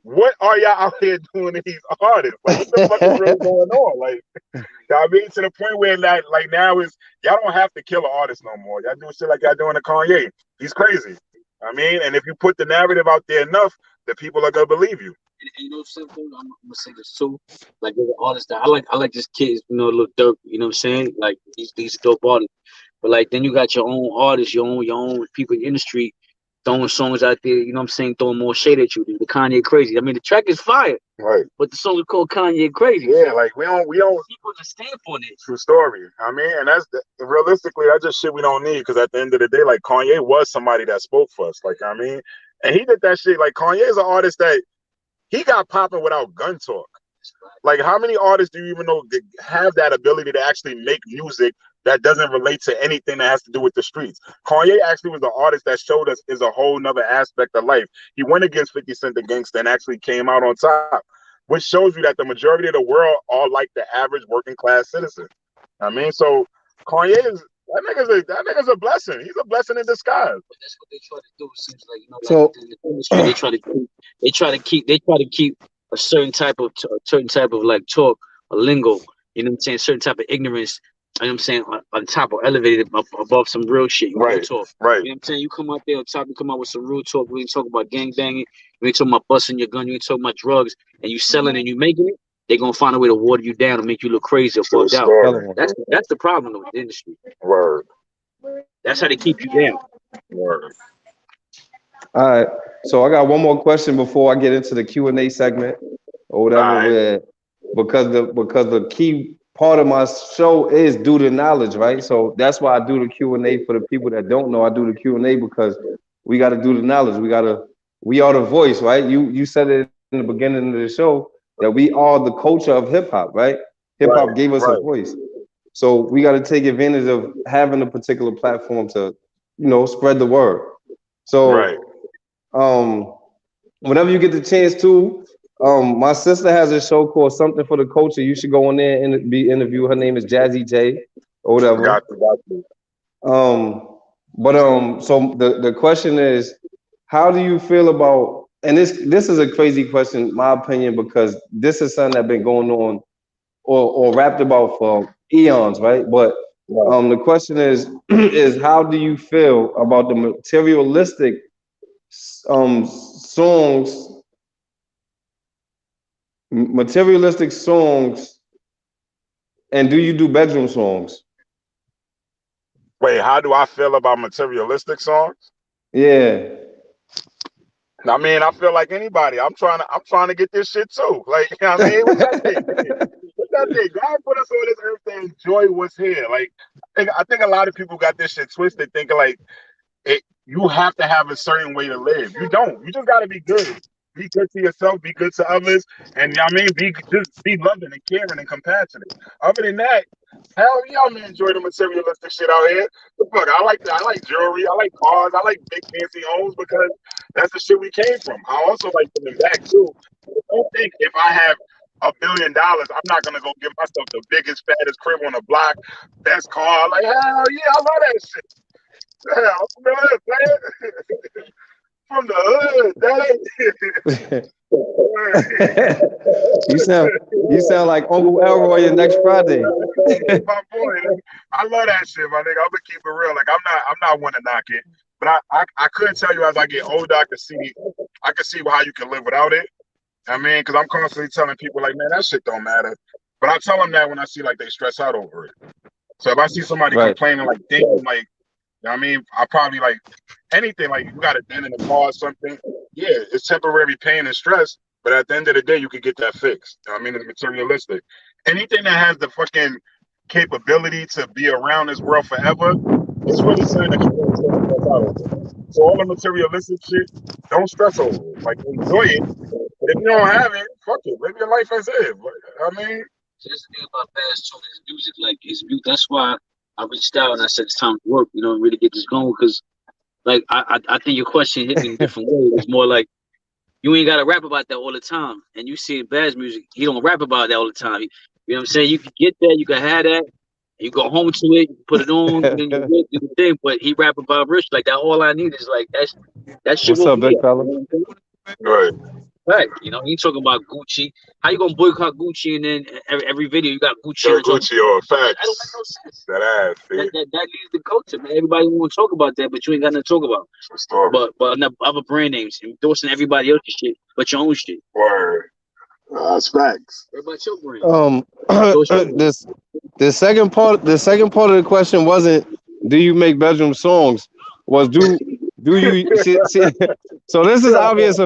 what are y'all out here doing to these artists? Like, what the fuck is really going on? Like, I mean, to the point where like now is y'all don't have to kill an artist no more. Y'all do shit like y'all doing to Kanye. He's crazy. I mean, and if you put the narrative out there enough, the people are gonna believe you. And you know something, I'm gonna say this too. Like there's an artist that I like this kid, you know, Lil Durk, you know what I'm saying? Like these dope artists. But like then you got your own artists, your own people in the street throwing songs out there, you know what I'm saying, throwing more shade at you. The Kanye Crazy. I mean the track is fire. Right. But the song is called Kanye Crazy. Yeah, like we don't people to stamp on it. True story. I mean, and realistically, that's just shit we don't need, because at the end of the day, like Kanye was somebody that spoke for us. Like, I mean, and he did that shit. Like Kanye is an artist that he got popping without gun talk. Like, how many artists do you even know that have that ability to actually make music that doesn't relate to anything that has to do with the streets? Kanye actually was the artist that showed us is a whole nother aspect of life. He went against 50 Cent the Gangsta and actually came out on top, which shows you that the majority of the world are like the average working class citizen. I mean, so Kanye is that nigga's a blessing. He's a blessing in disguise. But that's what they try to do. It seems like, you know, like so, in the industry, they try to keep a certain type of like talk, a lingo, you know what I'm saying, certain type of ignorance, you know what I'm saying, on top or elevated above some real shit. Right. Real talk. Right. You know what I'm saying? You come out there on top, you come out with some real talk. We ain't talking about gang banging, we ain't talking about busting your gun, you ain't talking about drugs, and you selling and you making it, they're gonna find a way to water you down and make you look crazy or fucked out. That's the problem with the industry. Word. That's how they keep you down. Word. All right. So I got one more question before I get into the Q&A segment or whatever. Right. Because the key part of my show is do the knowledge, right? So that's why I do the Q&A for the people that don't know. I do the Q&A because we got to do the knowledge. We are the voice, right? You said it in the beginning of the show that we are the culture of hip hop, right? Hip hop gave us a voice. So we got to take advantage of having a particular platform to, you know, spread the word. So whenever you get the chance to, my sister has a show called Something for the Culture. You should go on there and be interviewed. Her name is Jazzy J or whatever. Got you. So the question is, how do you feel about, and this is a crazy question, my opinion, because this is something that's been going on or rapped about for eons, right? But the question is how do you feel about the materialistic songs, and do you do bedroom songs? Wait, how do I feel about materialistic songs? Yeah. I mean, I feel like anybody. I'm trying to get this shit too. Like, you know what I mean, what's that thing? What's that thing? God put us on this earth to enjoy what's here. Like, I think a lot of people got this shit twisted, thinking like you have to have a certain way to live. You don't. You just gotta be good. Be good to yourself. Be good to others. And I mean, just be loving and caring and compassionate. Other than that, hell yeah, I'm gonna enjoy the materialistic shit out here. But look, I like jewelry. I like cars. I like big fancy homes because that's the shit we came from. I also like giving back too. Don't think if I have $1 billion, I'm not gonna go give myself the biggest, fattest crib on the block, best car. Like, hell yeah, I love that shit. Yeah, I'm from the hood, man. From the hood, you sound like Uncle Elroy next Friday. My boy, I love that shit, my nigga. I'm gonna keep it real. Like, I'm not one to knock it, but I could tell you as I get older, I can see how you can live without it. I mean, because I'm constantly telling people like, man, that shit don't matter. But I tell them that when I see like they stress out over it. So if I see somebody complaining like, thinking like, I mean, I probably like anything, like you got a dent in the car or something. Yeah, it's temporary pain and stress, but at the end of the day, you could get that fixed. I mean, it's materialistic. Anything that has the fucking capability to be around this world forever, it's really something that you don't stress out. So all the materialistic shit, don't stress over it. Like, enjoy it. But if you don't have it, fuck it. Live your life as is. I mean, so that's the thing about Baz too, his music, like his music. That's why I reached out and I said it's time to work, you know, really get this going, because like I think your question hit me in a different way. It's more like you ain't gotta rap about that all the time. And you see in Baz music, he don't rap about that all the time. You know what I'm saying? You can get that, you can have that, You go home to it, you put it on, and then you do the thing. But he rap about rich like that. All I need is like that shit What's woke up, me big up. fella? Right. Right. You know, you talking about Gucci. How you gonna boycott Gucci and then every video you got Gucci Yo, on top? Gucci or That don't facts. make no sense. That ass, That, dude. that leaves the culture, man. Everybody want to talk about that, but you ain't got nothing to talk about. Story. But other brand names endorsing everybody else's shit, but your own shit. Word. That's facts. What about your brand? The second part of the question wasn't do you make bedroom songs, was do you see so this is obvious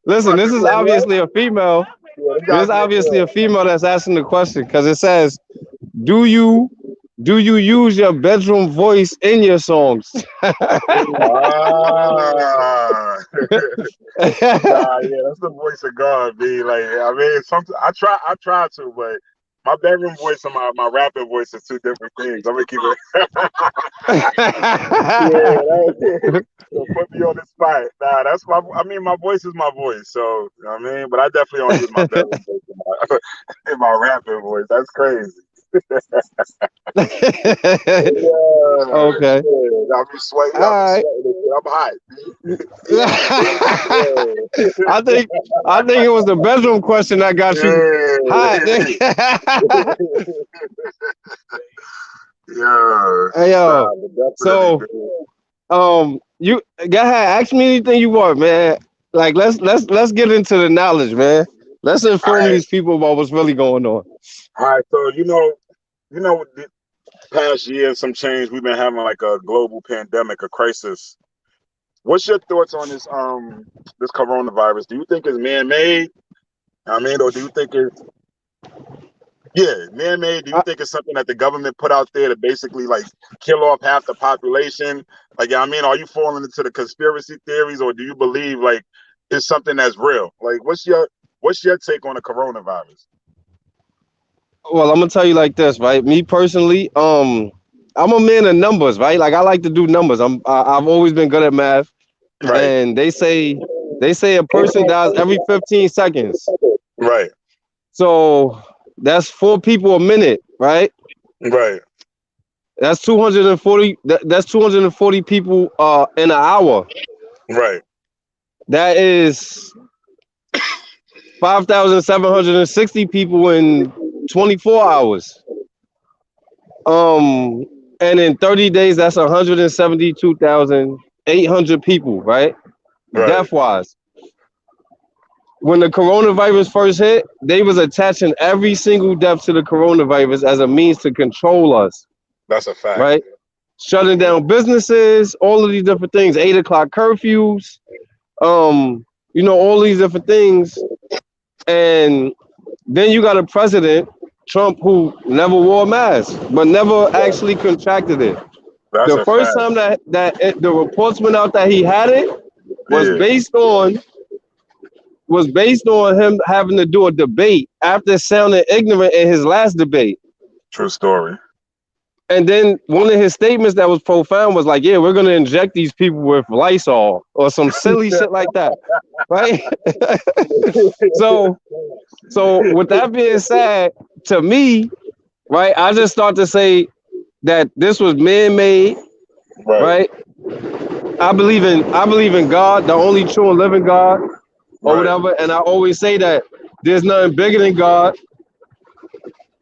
listen, this is obviously a female. This is obviously a female that's asking the question because it says, do you use your bedroom voice in your songs? Nah, yeah, that's the voice of God, B. Like, I mean, something I try to, but my bedroom voice and my rapping voice is two different things. I'm gonna keep it. Yeah, so put me on the spot. Nah, that's my voice is my voice. So I mean, but I definitely don't use my bedroom voice in my rapping voice. That's crazy. Yeah, Okay. I'll be sweating. All right. I'm hot. I think it was the bedroom question that got you hot. Yeah. Hey yo. So you go ahead, ask me anything you want, man. Like let's get into the knowledge, man. Let's inform these people about what's really going on. All right, so you know, the past year, some change. We've been having like a global pandemic, a crisis. What's your thoughts on this coronavirus? Do you think it's man-made? I mean, or do you think it's man-made? Do you think it's something that the government put out there to basically like kill off half the population? Like, I mean, are you falling into the conspiracy theories, or do you believe like it's something that's real? Like, what's your take on the coronavirus? Well, I'm gonna tell you like this, right? Me personally, I'm a man of numbers, right? Like I like to do numbers. I've always been good at math, Right. and they say a person dies every 15 seconds. Right. So that's 4 people a minute, right? Right. That's 240. That's 240 people in an hour. Right. That is 5,760 people in 24 hours. And in 30 days, that's 172,800 people, right? Death wise. When the coronavirus first hit, they was attaching every single death to the coronavirus as a means to control us. That's a fact. Right? Shutting down businesses, all of these different things, 8 o'clock curfews, all these different things. And then you got a president, Trump, who never wore a mask, but never actually contracted it. That's the first time that the reports went out that he had it was based on him having to do a debate after sounding ignorant in his last debate. True story. And then one of his statements that was profound was like, yeah, we're going to inject these people with Lysol or some silly shit like that. Right? So with that being said, to me, right, I just start to say that this was man-made, right? I believe in God, the only true and living God, or whatever. And I always say that there's nothing bigger than God.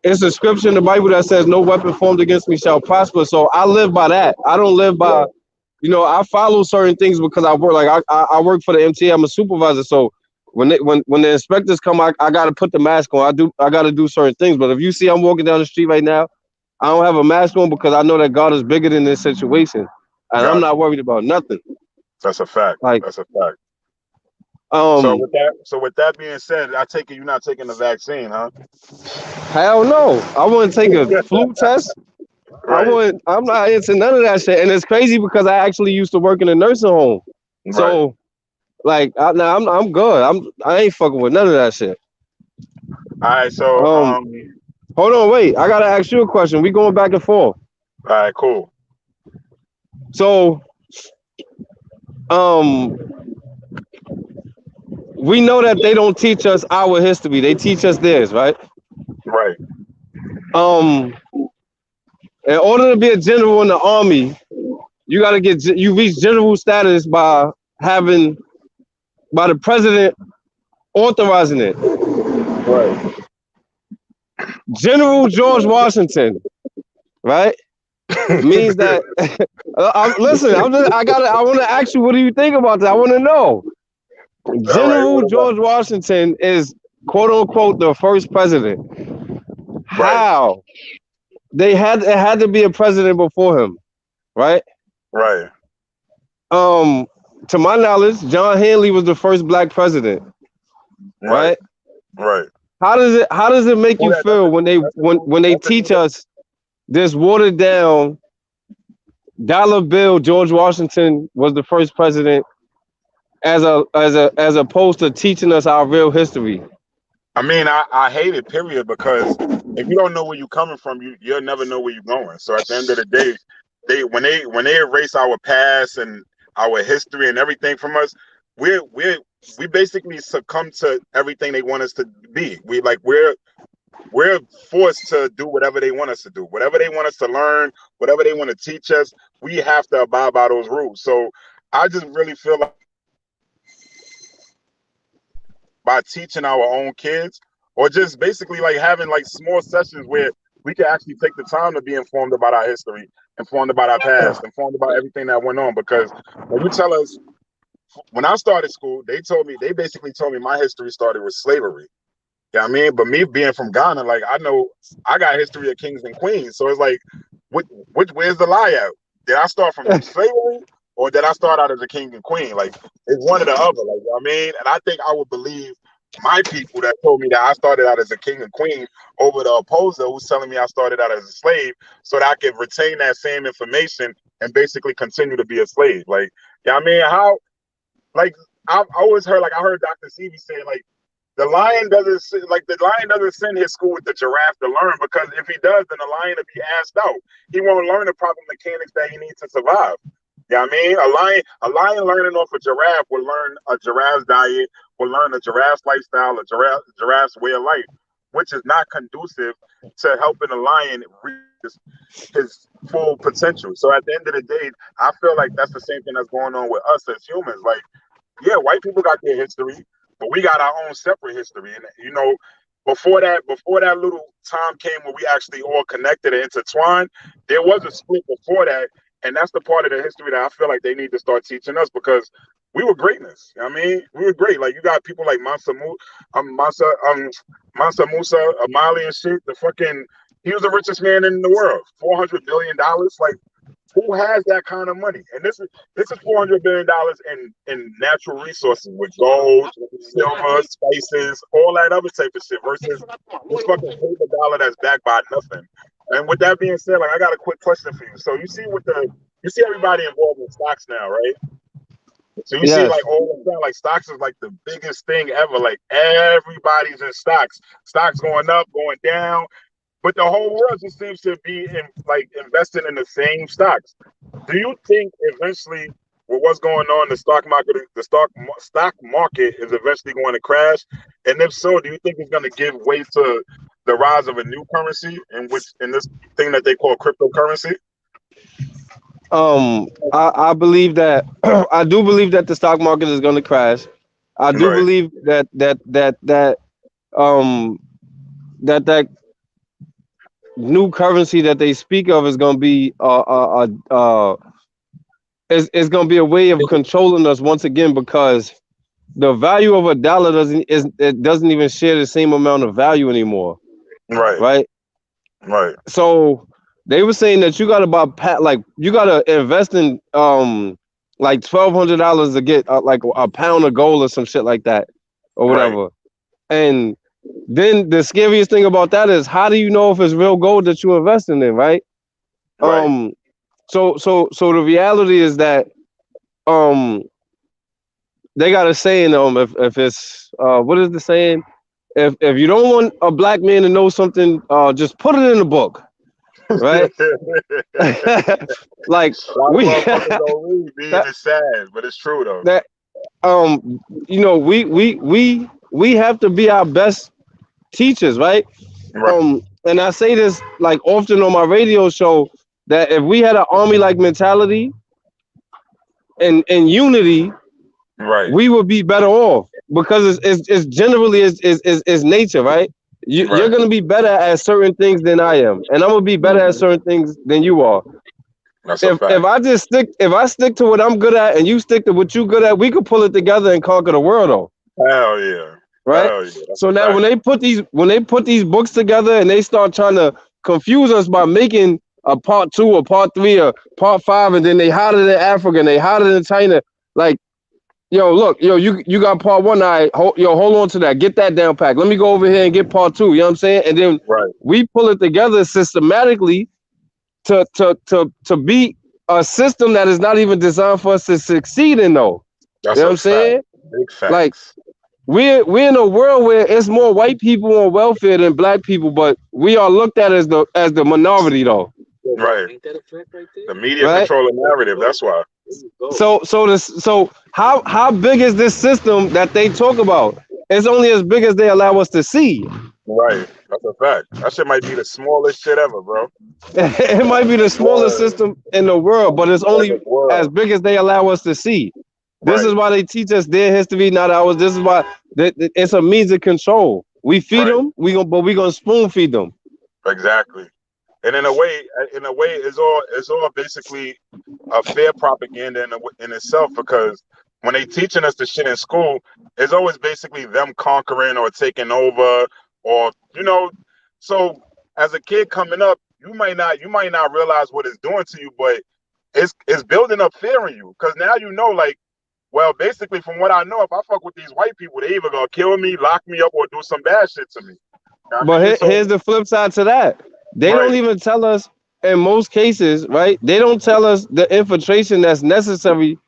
It's a scripture in the Bible that says no weapon formed against me shall prosper. So I live by that. I don't live by, I follow certain things because I work I work for the MTA. I'm a supervisor. So when the inspectors come, I got to put the mask on. I got to do certain things. But if you see I'm walking down the street right now, I don't have a mask on because I know that God is bigger than this situation, and I'm not worried about nothing. That's a fact. That's a fact. So with that being said, I take it you're not taking the vaccine, huh? Hell no. I wouldn't take a flu test. I'm not into none of that shit. And it's crazy because I actually used to work in a nursing home. So like I'm good. I ain't fucking with none of that shit. All right, so hold on, wait. I gotta ask you a question. We going back and forth. All right, cool. So we know that they don't teach us our history. They teach us theirs, right? Right. In order to be a general in the army, you gotta you reach general status by having by the president authorizing it. Right. General George Washington, right? Means that listen, I want to ask you, what do you think about that? I want to know. All right. General What about George Washington is quote unquote the first president. right? How? It had to be a president before him, right? Right. Um, to my knowledge, John Hanley was the first black president, Right. right? Right. How does it make Well, you feel when they that's a teach new us this watered down dollar bill? George Washington was the first president, as opposed to teaching us our real history. I mean, I hate it, period, because if you don't know where you're coming from, you'll never know where you're going. So at the end of the day, when they erase our past and our history and everything from us, we basically succumb to everything they want us to be. We're forced to do whatever they want us to do, whatever they want us to learn, whatever they want to teach us. We have to abide by those rules. So I just really feel like by teaching our own kids, or just basically like having like small sessions where we can actually take the time to be informed about our history, informed about our past, informed about everything that went on. Because when you tell us, when I started school, they basically told me my history started with slavery. You know what I mean? But me being from Ghana, like I know I got history of kings and queens. So it's like, where's the lie at? Did I start from slavery, or did I start out as a king and queen? Like it's one or the other. Like, you know what I mean? And I think I would believe my people that told me that I started out as a king and queen over the opposer who's telling me I started out as a slave, so that I could retain that same information and basically continue to be a slave. Like, you know what I mean? How, like, I've always heard, like I heard Dr. Sebi say, like, the lion doesn't send his school with the giraffe to learn, because if he does, then the lion will be asked out. He won't learn the proper mechanics that he needs to survive. You know what I mean? A lion learning off a giraffe will learn a giraffe's diet, will learn a giraffe's lifestyle, a giraffe's way of life, which is not conducive to helping a lion reach his full potential. So at the end of the day, I feel like that's the same thing that's going on with us as humans. Like, yeah, white people got their history, but we got our own separate history. And before that little time came where we actually all connected and intertwined, there was a split before that. And that's the part of the history that I feel like they need to start teaching us, because we were greatness. I mean, we were great. Like you got people like Mansa Musa, Amali and shit. He was the richest man in the world, $400 billion. Like, who has that kind of money? And this is $400 billion in natural resources, with gold, silver, spices, all that other type of shit, versus this fucking paper dollar that's backed by nothing. And with that being said, like I got a quick question for you. So you see everybody involved in stocks now, right? So you see Yes. like all the time, like stocks is like the biggest thing ever. Like everybody's in stocks. Stocks going up, going down. But the whole world just seems to be investing in the same stocks. Do you think eventually, with what's going on, the stock market is eventually going to crash? And if so, do you think it's going to give way to the rise of a new currency, in this thing that they call cryptocurrency? I believe that I do believe that the stock market is going to crash. I do Right, believe um that new currency that they speak of is going to be is going to be a way of controlling us once again, because the value of a dollar doesn't even share the same amount of value anymore, right, right? right, So they were saying that you got to you got to invest in like $1,200 to get like a pound of gold or some shit like that or right, whatever. And then the scariest thing about that is, how do you know if it's real gold that you're investing in, right? right, So the reality is that um they got a saying, if it's what is the saying? If you don't want a black man to know something, just put it in the book, right? Like A lot of we motherfuckers don't read, being that it's sad, but it's true though. that we have to be our best teachers, right? Right, And I say this like often on my radio show. that if we had an army like mentality and unity, Right. we would be better off because it's generally is nature, right? You're Right. gonna be better at certain things than I am, and I'm gonna be better at Mhm. certain things than you are. That's a If fact. I stick to what I'm good at and you stick to what you're good at, we could pull it together and conquer the world, though, Hell yeah. right? Hell yeah. That's So a now fact. when they put these books together and they start trying to confuse us by making a part 2 or part 3 or part 5, and then they hide it in Africa and they hide it in China, like. Yo, look, yo, you got part 1. Hold on to that. Get that down pack. Let me go over here and get part 2. You know what I'm saying? And then Right. we pull it together systematically to be a system that is not even designed for us to succeed in, though. You That's know what a I'm fact. saying? Big Like facts. we're in a world where it's more white people on welfare than black people, but we are looked at as the minority, though. Right. Ain't that a fact right there? The media Right? control the narrative. That's why. There you go. So how big is this system that they talk about? It's only as big as they allow us to see. Right. That's a fact. That shit might be the smallest shit ever, bro. It might be the smallest Word. system in the world, but it's In only the as world. big as they allow us to see. This is Right. why they teach us their history, not ours. This is why it's a means of control. We feed Right. them, but we gonna spoon feed them. Exactly. And in a way, it's all basically a fair propaganda in itself because when they teaching us the shit in school, it's always basically them conquering or taking over or So as a kid coming up, you might not realize what it's doing to you, but it's building up fear in you because now you know like. Well, basically, from what I know, if I fuck with these white people, they either gonna kill me, lock me up, or do some bad shit to me. You know what I But mean, so here's the flip side to that. They right, don't even tell us in most cases, right? They don't tell us the infiltration that's necessary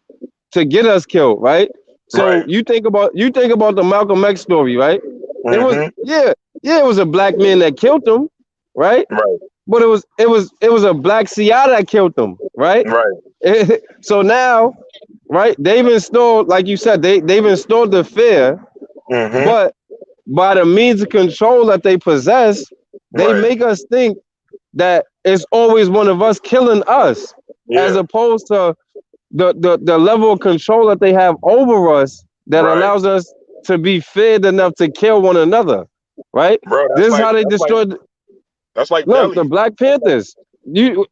to get us killed, right? So right, you think about the Malcolm X story, right? It was mm-hmm, it was a black man that killed him, right? right, But it was a black CI that killed him, right? right, So now, right, they've installed, like you said, they've installed the fear, mm-hmm, but by the means of control that they possess, they right, make us think that it's always one of us killing us, as yeah, opposed to the level of control that they have over us that right, allows us to be feared enough to kill one another, right? bro. This is how they destroyed. That's like Look, the Belly, Black Panthers. You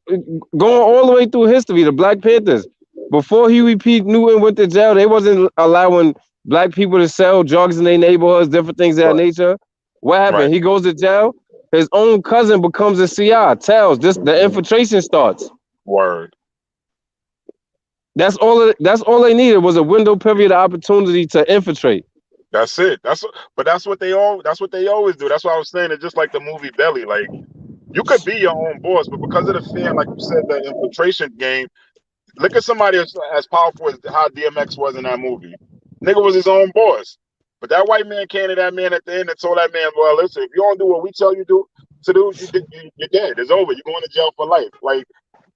going all the way through history, the Black Panthers. Before Huey P. Newton went to jail, they wasn't allowing black people to sell drugs in their neighborhoods, different things of that right, nature. What right, happened? He goes to jail. His own cousin becomes a CI. Tells this the infiltration starts. word. That's all they needed was a window period of opportunity to infiltrate. That's it. But that's what they always do. That's why I was saying it's just like the movie Belly. Like you could be your own boss, but because of the fear, like you said, the infiltration game. Look at somebody as powerful as how DMX was in that movie. Nigga was his own boss. But that white man came to that man at the end and told that man, well, listen, if you don't do what we tell you to do, you're dead. It's over. You're going to jail for life. Like, you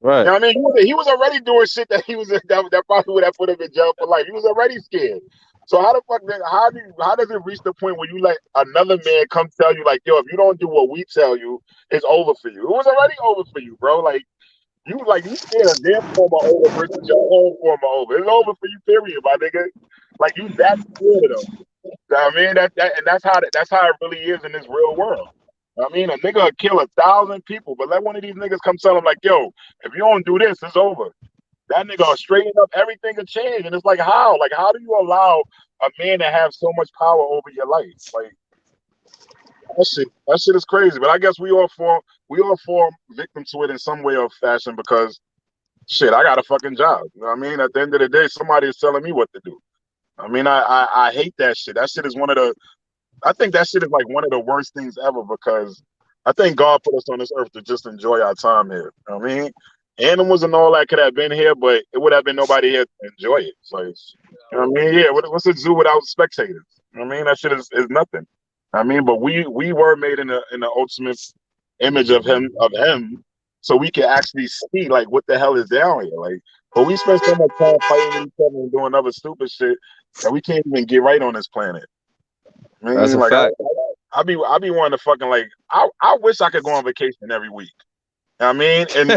Right. know what I mean? He was already doing shit that that probably would have put him in jail for life. He was already scared. So how the fuck how does it reach the point where you let another man come tell you like, yo, if you don't do what we tell you, it's over for you. It was already over for you, bro. You scared a damn former over versus your own former over. It's over for you, period, my nigga. Like you that scared of them. You know what I mean? And that's how it really is in this real world. You know what I mean, a nigga will kill 1,000 people, but let one of these niggas come tell him like, yo, if you don't do this, it's over. That nigga will straighten up, everything will change. And it's like how? Like how do you allow a man to have so much power over your life? Like that shit is crazy. But I guess we all fall victim to it in some way or fashion because shit, I got a fucking job. You know what I mean? At the end of the day, somebody is telling me what to do. I mean, I hate that shit. That shit is I think that shit is like one of the worst things ever because I think God put us on this earth to just enjoy our time here. You know what I mean? Animals and all that could have been here, but it would have been nobody here to enjoy it. Like, you know what I mean? Yeah, what's a zoo without spectators? You know what I mean? That shit is nothing. I mean, but we were made in the ultimate image of him, so we can actually see like what the hell is down here. Like, but we spend so much time fighting with each other and doing other stupid shit that we can't even get right on this planet. I That's mean, a like fact. I be wanting to fucking like I wish I could go on vacation every week. I mean, and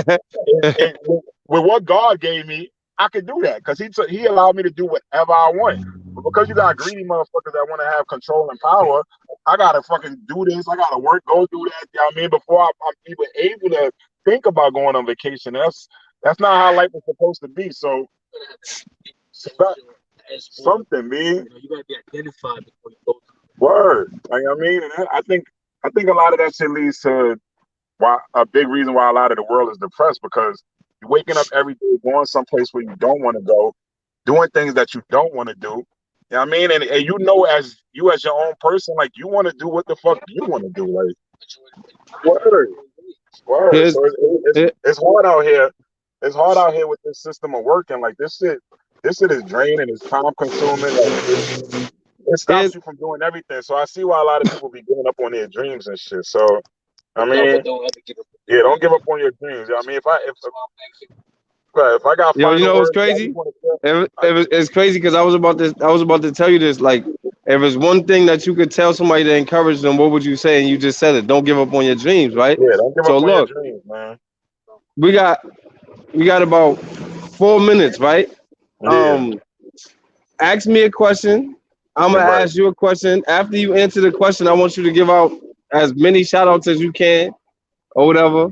with what God gave me, I could do that because he allowed me to do whatever I want. But because you got greedy motherfuckers that want to have control and power, I gotta fucking do this. I gotta work, go do that. You know what I mean, before I'm even able to think about going on vacation. That's not how life is supposed to be. So something, man. You gotta be identified before you go. Word. Like, I mean, and I think a lot of that shit leads to why a big reason why a lot of the world is depressed, because you're waking up every day going someplace where you don't want to go, doing things that you don't want to do. You know what I mean? And you know, as your own person, like, you want to do what the fuck you want to do. Like, word. So it's hard out here. It's hard out here with this system of working. Like, this shit is draining. It's time consuming. Like, it stops you from doing everything. So I see why a lot of people be giving up on their dreams and shit. So I mean, don't give up on your dreams. I mean, if I got yo, you know what's words, crazy? It's crazy because I was about to tell you this. Like, if it's one thing that you could tell somebody to encourage them, what would you say? And you just said it. Don't give up on your dreams, right? Yeah, don't give up on your dreams, man. We got about 4 minutes, right? Yeah. Ask me a question. I'm gonna ask you a question. After you answer the question, I want you to give out as many shout outs as you can or whatever.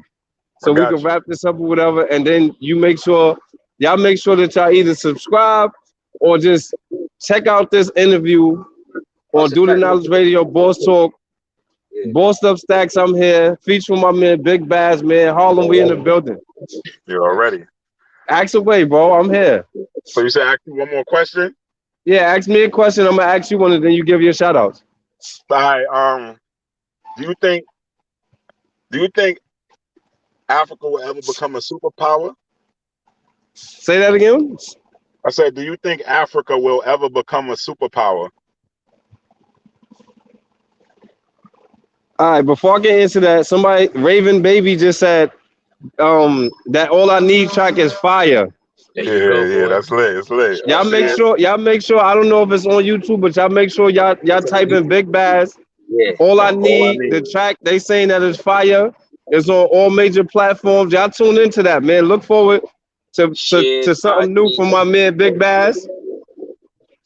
So we can wrap this up or whatever. And then y'all make sure that y'all either subscribe or just check out this interview or Do the Knowledge Radio, Boss Talk, Bossed Up Staxx. I'm here. Featuring my man, Big Baz, man. Harlem, we in the building. You're already. Ask away, bro. I'm here. So you said ask me one more question? Yeah, ask me a question. I'm gonna ask you one, and then you give your shout outs. All right. Do you think Africa will ever become a superpower? Say that again. I said, do you think Africa will ever become a superpower? All right. Before I get into that, Raven Baby just said that All I Need track is fire. Yeah, that's lit. It's lit. Y'all make sure. I don't know if it's on YouTube, but y'all make sure y'all type in Big Baz. Yeah. All I need. The track they saying that is fire. It's on all major platforms. Y'all tune into that, man. Look forward to something new from my man Big Baz.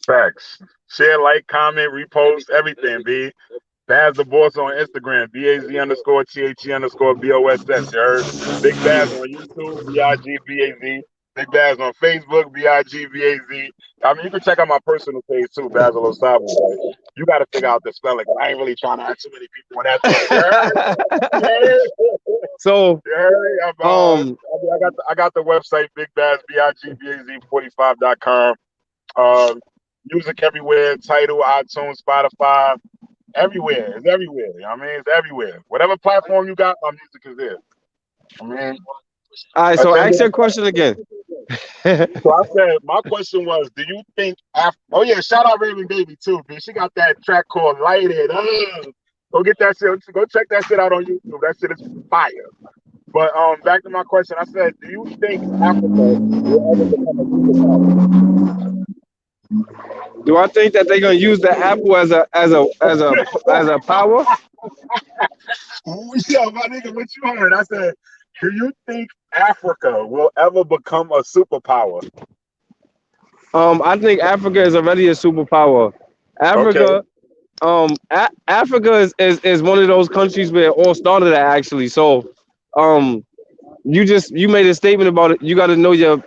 Facts. Share, like, comment, repost, everything, B. Baz the Boss on Instagram, BAZ_THE_BOSS. You heard? Big Baz on YouTube, BIGBAZ. Big Baz on Facebook, BIGBAZ. I mean, you can check out my personal page too, Basil Osabu. But you got to figure out the spelling. I ain't really trying to ask too many people on that. So, I got the website, Big Baz, BIGBAZ45.com. Music everywhere, Tidal, iTunes, Spotify. Everywhere. It's everywhere. You know what I mean? It's everywhere. Whatever platform you got, my music is there. I mean, all right, so ask your question again. So I said, my question was, do you think oh yeah, shout out Raven Baby too, bitch. She got that track called Light It Up. Go get that shit. Go check that shit out on YouTube. That shit is fire. But back to my question. I said, do you think Africa will ever become a superpower? Do I think that they're gonna use the Apple as a power? Yo, my nigga, what you heard? I said, do you think Africa will ever become a superpower? I think Africa is already a superpower. Africa, Africa is one of those countries where it all started at, actually. So, you made a statement about it. You got to know your,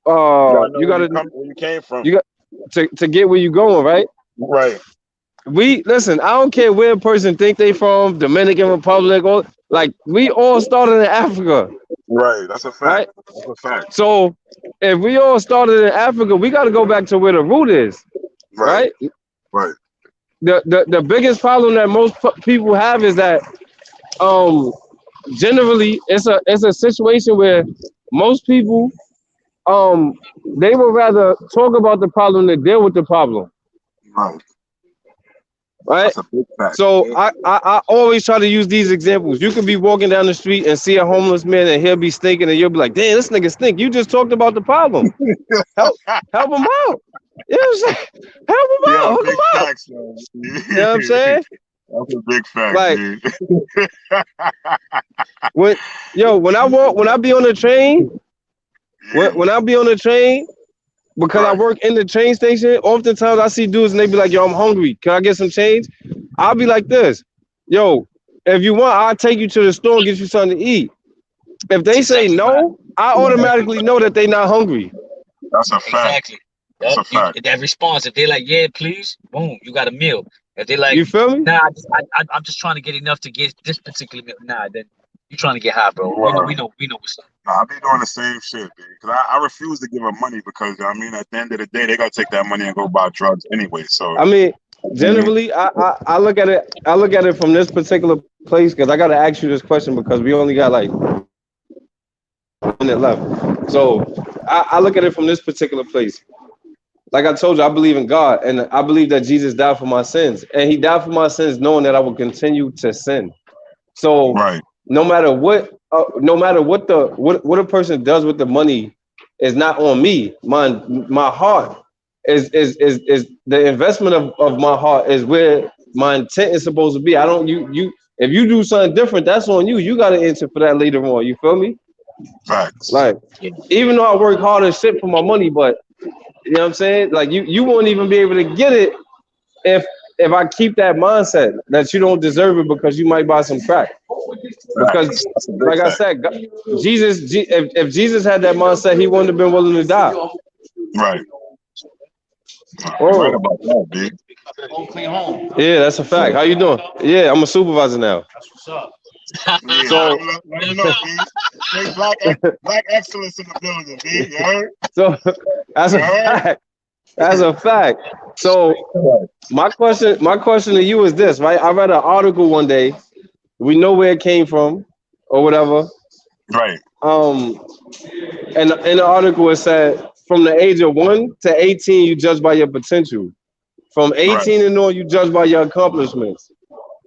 you got to know where you came from. You got to get where you're going, right? Right. Listen. I don't care where a person think they from, Dominican Republic, or like we all started in Africa. Right. That's a fact. Right? That's a fact. So if we all started in Africa, we got to go back to where the root is. Right. Right. The biggest problem that most people have is that generally it's a situation where most people they would rather talk about the problem than deal with the problem. Right. So I always try to use these examples. You could be walking down the street and see a homeless man and he'll be stinking and you'll be like, damn, this nigga stink. You just talked about the problem. help him out. You know what I'm saying? Help him out. You know what I'm saying? That's a big fact, Like dude. when when I be on the train, when I be on the train, because I Right. work in the train station, oftentimes I see dudes and they be like, yo, I'm hungry. Can I get some change? I'll be like this. Yo, if you want, I'll take you to the store and get you something to eat. If That's they say exactly right. no, I automatically know that they not hungry. That's a fact. Exactly. That's Yep. a fact. That response, if they're like, yeah, please, boom, you got a meal. If they're like, You feel me? nah, I'm just trying to get enough to get this particular meal. Nah, then you trying to get high, bro. Wow. We know what's up. Nah, I be doing the same shit, dude. Because I refuse to give them money because, I mean, at the end of the day, they got to take that money and go buy drugs anyway. So, I mean, mhm. generally, I look at it. I look at it from this particular place because I got to ask you this question because we only got like a minute left. So I look at it from this particular place. Like I told you, I believe in God, and I believe that Jesus died for my sins, and He died for my sins, knowing that I will continue to sin. So Right. no matter what a person does with the money is not on me. My heart is the investment of my heart is where my intent is supposed to be. I don't you if you do something different, that's on you. You got to answer for that later on. You feel me? Facts. Like Yeah. even though I work hard as shit for my money, but you know what I'm saying? Like you won't even be able to get it if I keep that mindset that you don't deserve it because you might buy some crack. Because, Facts. That's a big like I fact. said, if Jesus had that mindset, he wouldn't have been willing to die. Right. You're right Oh, about that, dude. Home clean home. yeah, that's a fact. How you doing? Yeah, I'm a supervisor now. That's what's up. Yeah, So, let me know, dude. Hey, black excellence in the building, dude. You heard? so that's You a heard? fact. That's a fact. So, my question to you is this, right? I read an article one day. We know where it came from, or whatever. Right. Um, and in the article it said from the age of 1 to 18, you judge by your potential. From Right. 18 and on, you judge by your accomplishments.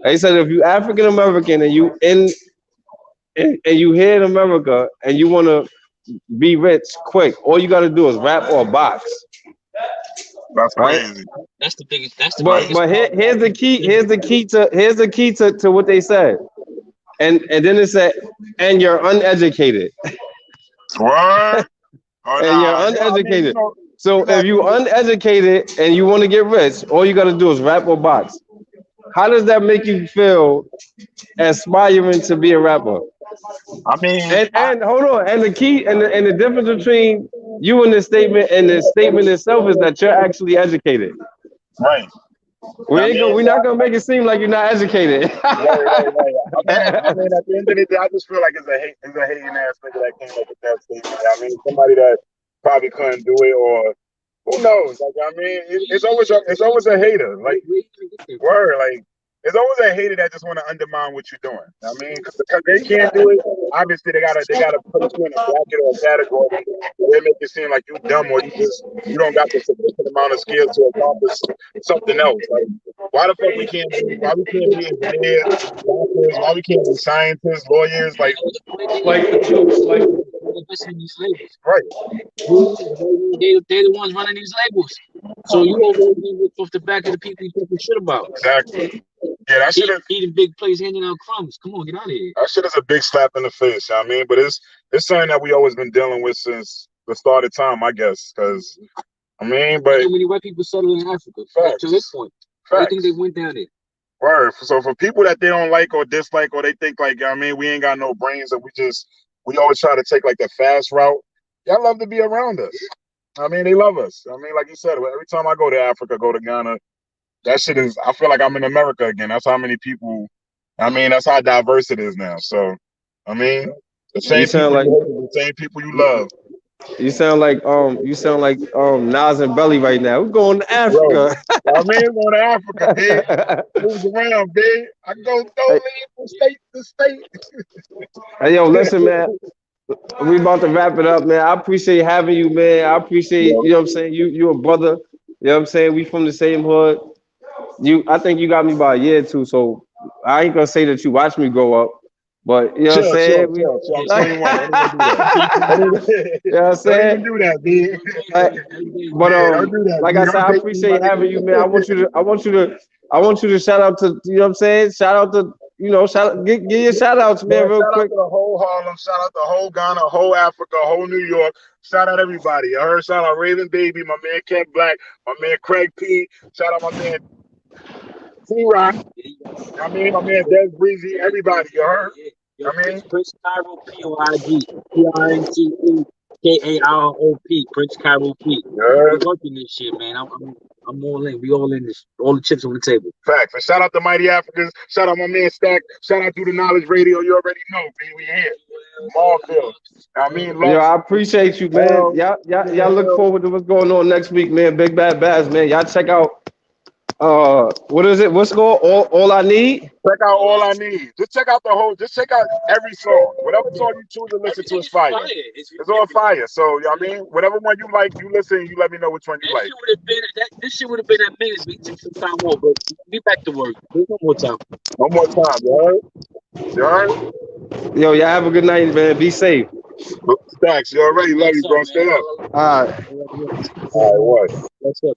They said if you African American and you here in America and you want to be rich quick, all you got to do is rap or box, That's right? crazy. That's the biggest. That's the Right. biggest problem. Here's the key. Here's the key to what they said. And then it said, and you're uneducated. What? Oh, And you're nah. Yeah, I mean, uneducated. you So got if you uneducated and you want to get rich, all you got to do is rap or box. How does that make you feel aspiring to be a rapper? I mean, And hold on, and the key and the difference between you and this statement and the statement itself is that you're actually educated. right. We I ain't go, mean, we're not gonna make it seem like you're not educated. right. I mean, at the end of the day, I just feel like it's a hating ass nigga that came up with that statement. I mean, somebody that probably couldn't do it, or who knows? Like, I mean, it's always a hater. Like, word, like. There's always a hater that just want to undermine what you're doing. I mean, because they can't do it. Obviously, they gotta put you in a bracket or a category where they make it seem like you dumb or you don't got the sufficient amount of skills to accomplish something else. Like, why we can't be engineers, doctors, why we can't be scientists, lawyers, like Listening to these labels. right. They're the ones running these labels. So you over there off the back of the people you talking shit about. Exactly. Yeah, that shit is Eating big plates, handing out crumbs. Come on, get out of here. that shit is a big slap in the face. I mean, but it's something that we always been dealing with since the start of time, I guess. Because I mean, but So many white people settled in Africa. facts, To this point, I think they went down there. Word. So for people that they don't like or dislike or they think like, I mean, we ain't got no brains and we always try to take like the fast route. Y'all love to be around us. I mean, they love us. I mean, like you said, every time I go to Africa, go to Ghana, that shit is, I feel like I'm in America again. That's how many people, I mean, that's how diverse it is now. So, I mean, the You same sound people like you hate, the same people you love. you sound like Nas and Belly right now. We're going to Bro, Africa. I mean, going to Africa, big. Moves around, big. I go, don't Hey, leave from state to state. hey, yo, listen, man. We about to wrap it up, man. I appreciate having you, man. I appreciate, Yo, you know what I'm saying? You a brother. You know what I'm saying? We from the same hood. I think you got me by a year or two, so I ain't gonna say that you watched me grow up, But you know what I'm Chill, saying? chill, chill, chill. I'm 21. Don't even do that. You know what I'm Don't saying? even do that, B. Like, but Yeah, don't do that, like B. I said, Don't I date me, my appreciate having you, man. nigga. I want you to shout out to, you know what I'm saying? Shout out to, you know, give your shout outs, man, Man, real shout out quick. to the whole Harlem, shout out the whole Ghana, whole Africa, whole New York. Shout out everybody. I heard shout out Raven Baby, my man Ken Black, my man Craig P. Shout out my man T-Rock. I mean, my man Des Breezy, everybody. You heard? Yo, I mean, Prince Cairo P on IG. PRNCE Prince Cairo P. you heard? We working this shit, man. I'm all in. We all in this. All the chips on the table. Facts. And shout out to Mighty Africans. Shout out my man Staxx. Shout out to the Knowledge Radio. You already know, B. We here. Marville. I mean, Yo, love. I appreciate you, man. Y'all look forward to what's going on next week, man. Big Baz, man. Y'all check out what is it? What's called All I Need? Check out All I Need. Just check out the whole. Just check out every song. Whatever song you choose to listen to is fire. It's all fire. So you know what I mean, whatever one you like, you listen. You let me know which one you like. This shit would have been at minutes. We took some time off, but be back to work. There's no more time. One more time, you heard? You heard? Yo, y'all have a good night, man. Be safe. Staxx, you already love you, bro. Stay up. All right. All right, what? What's up?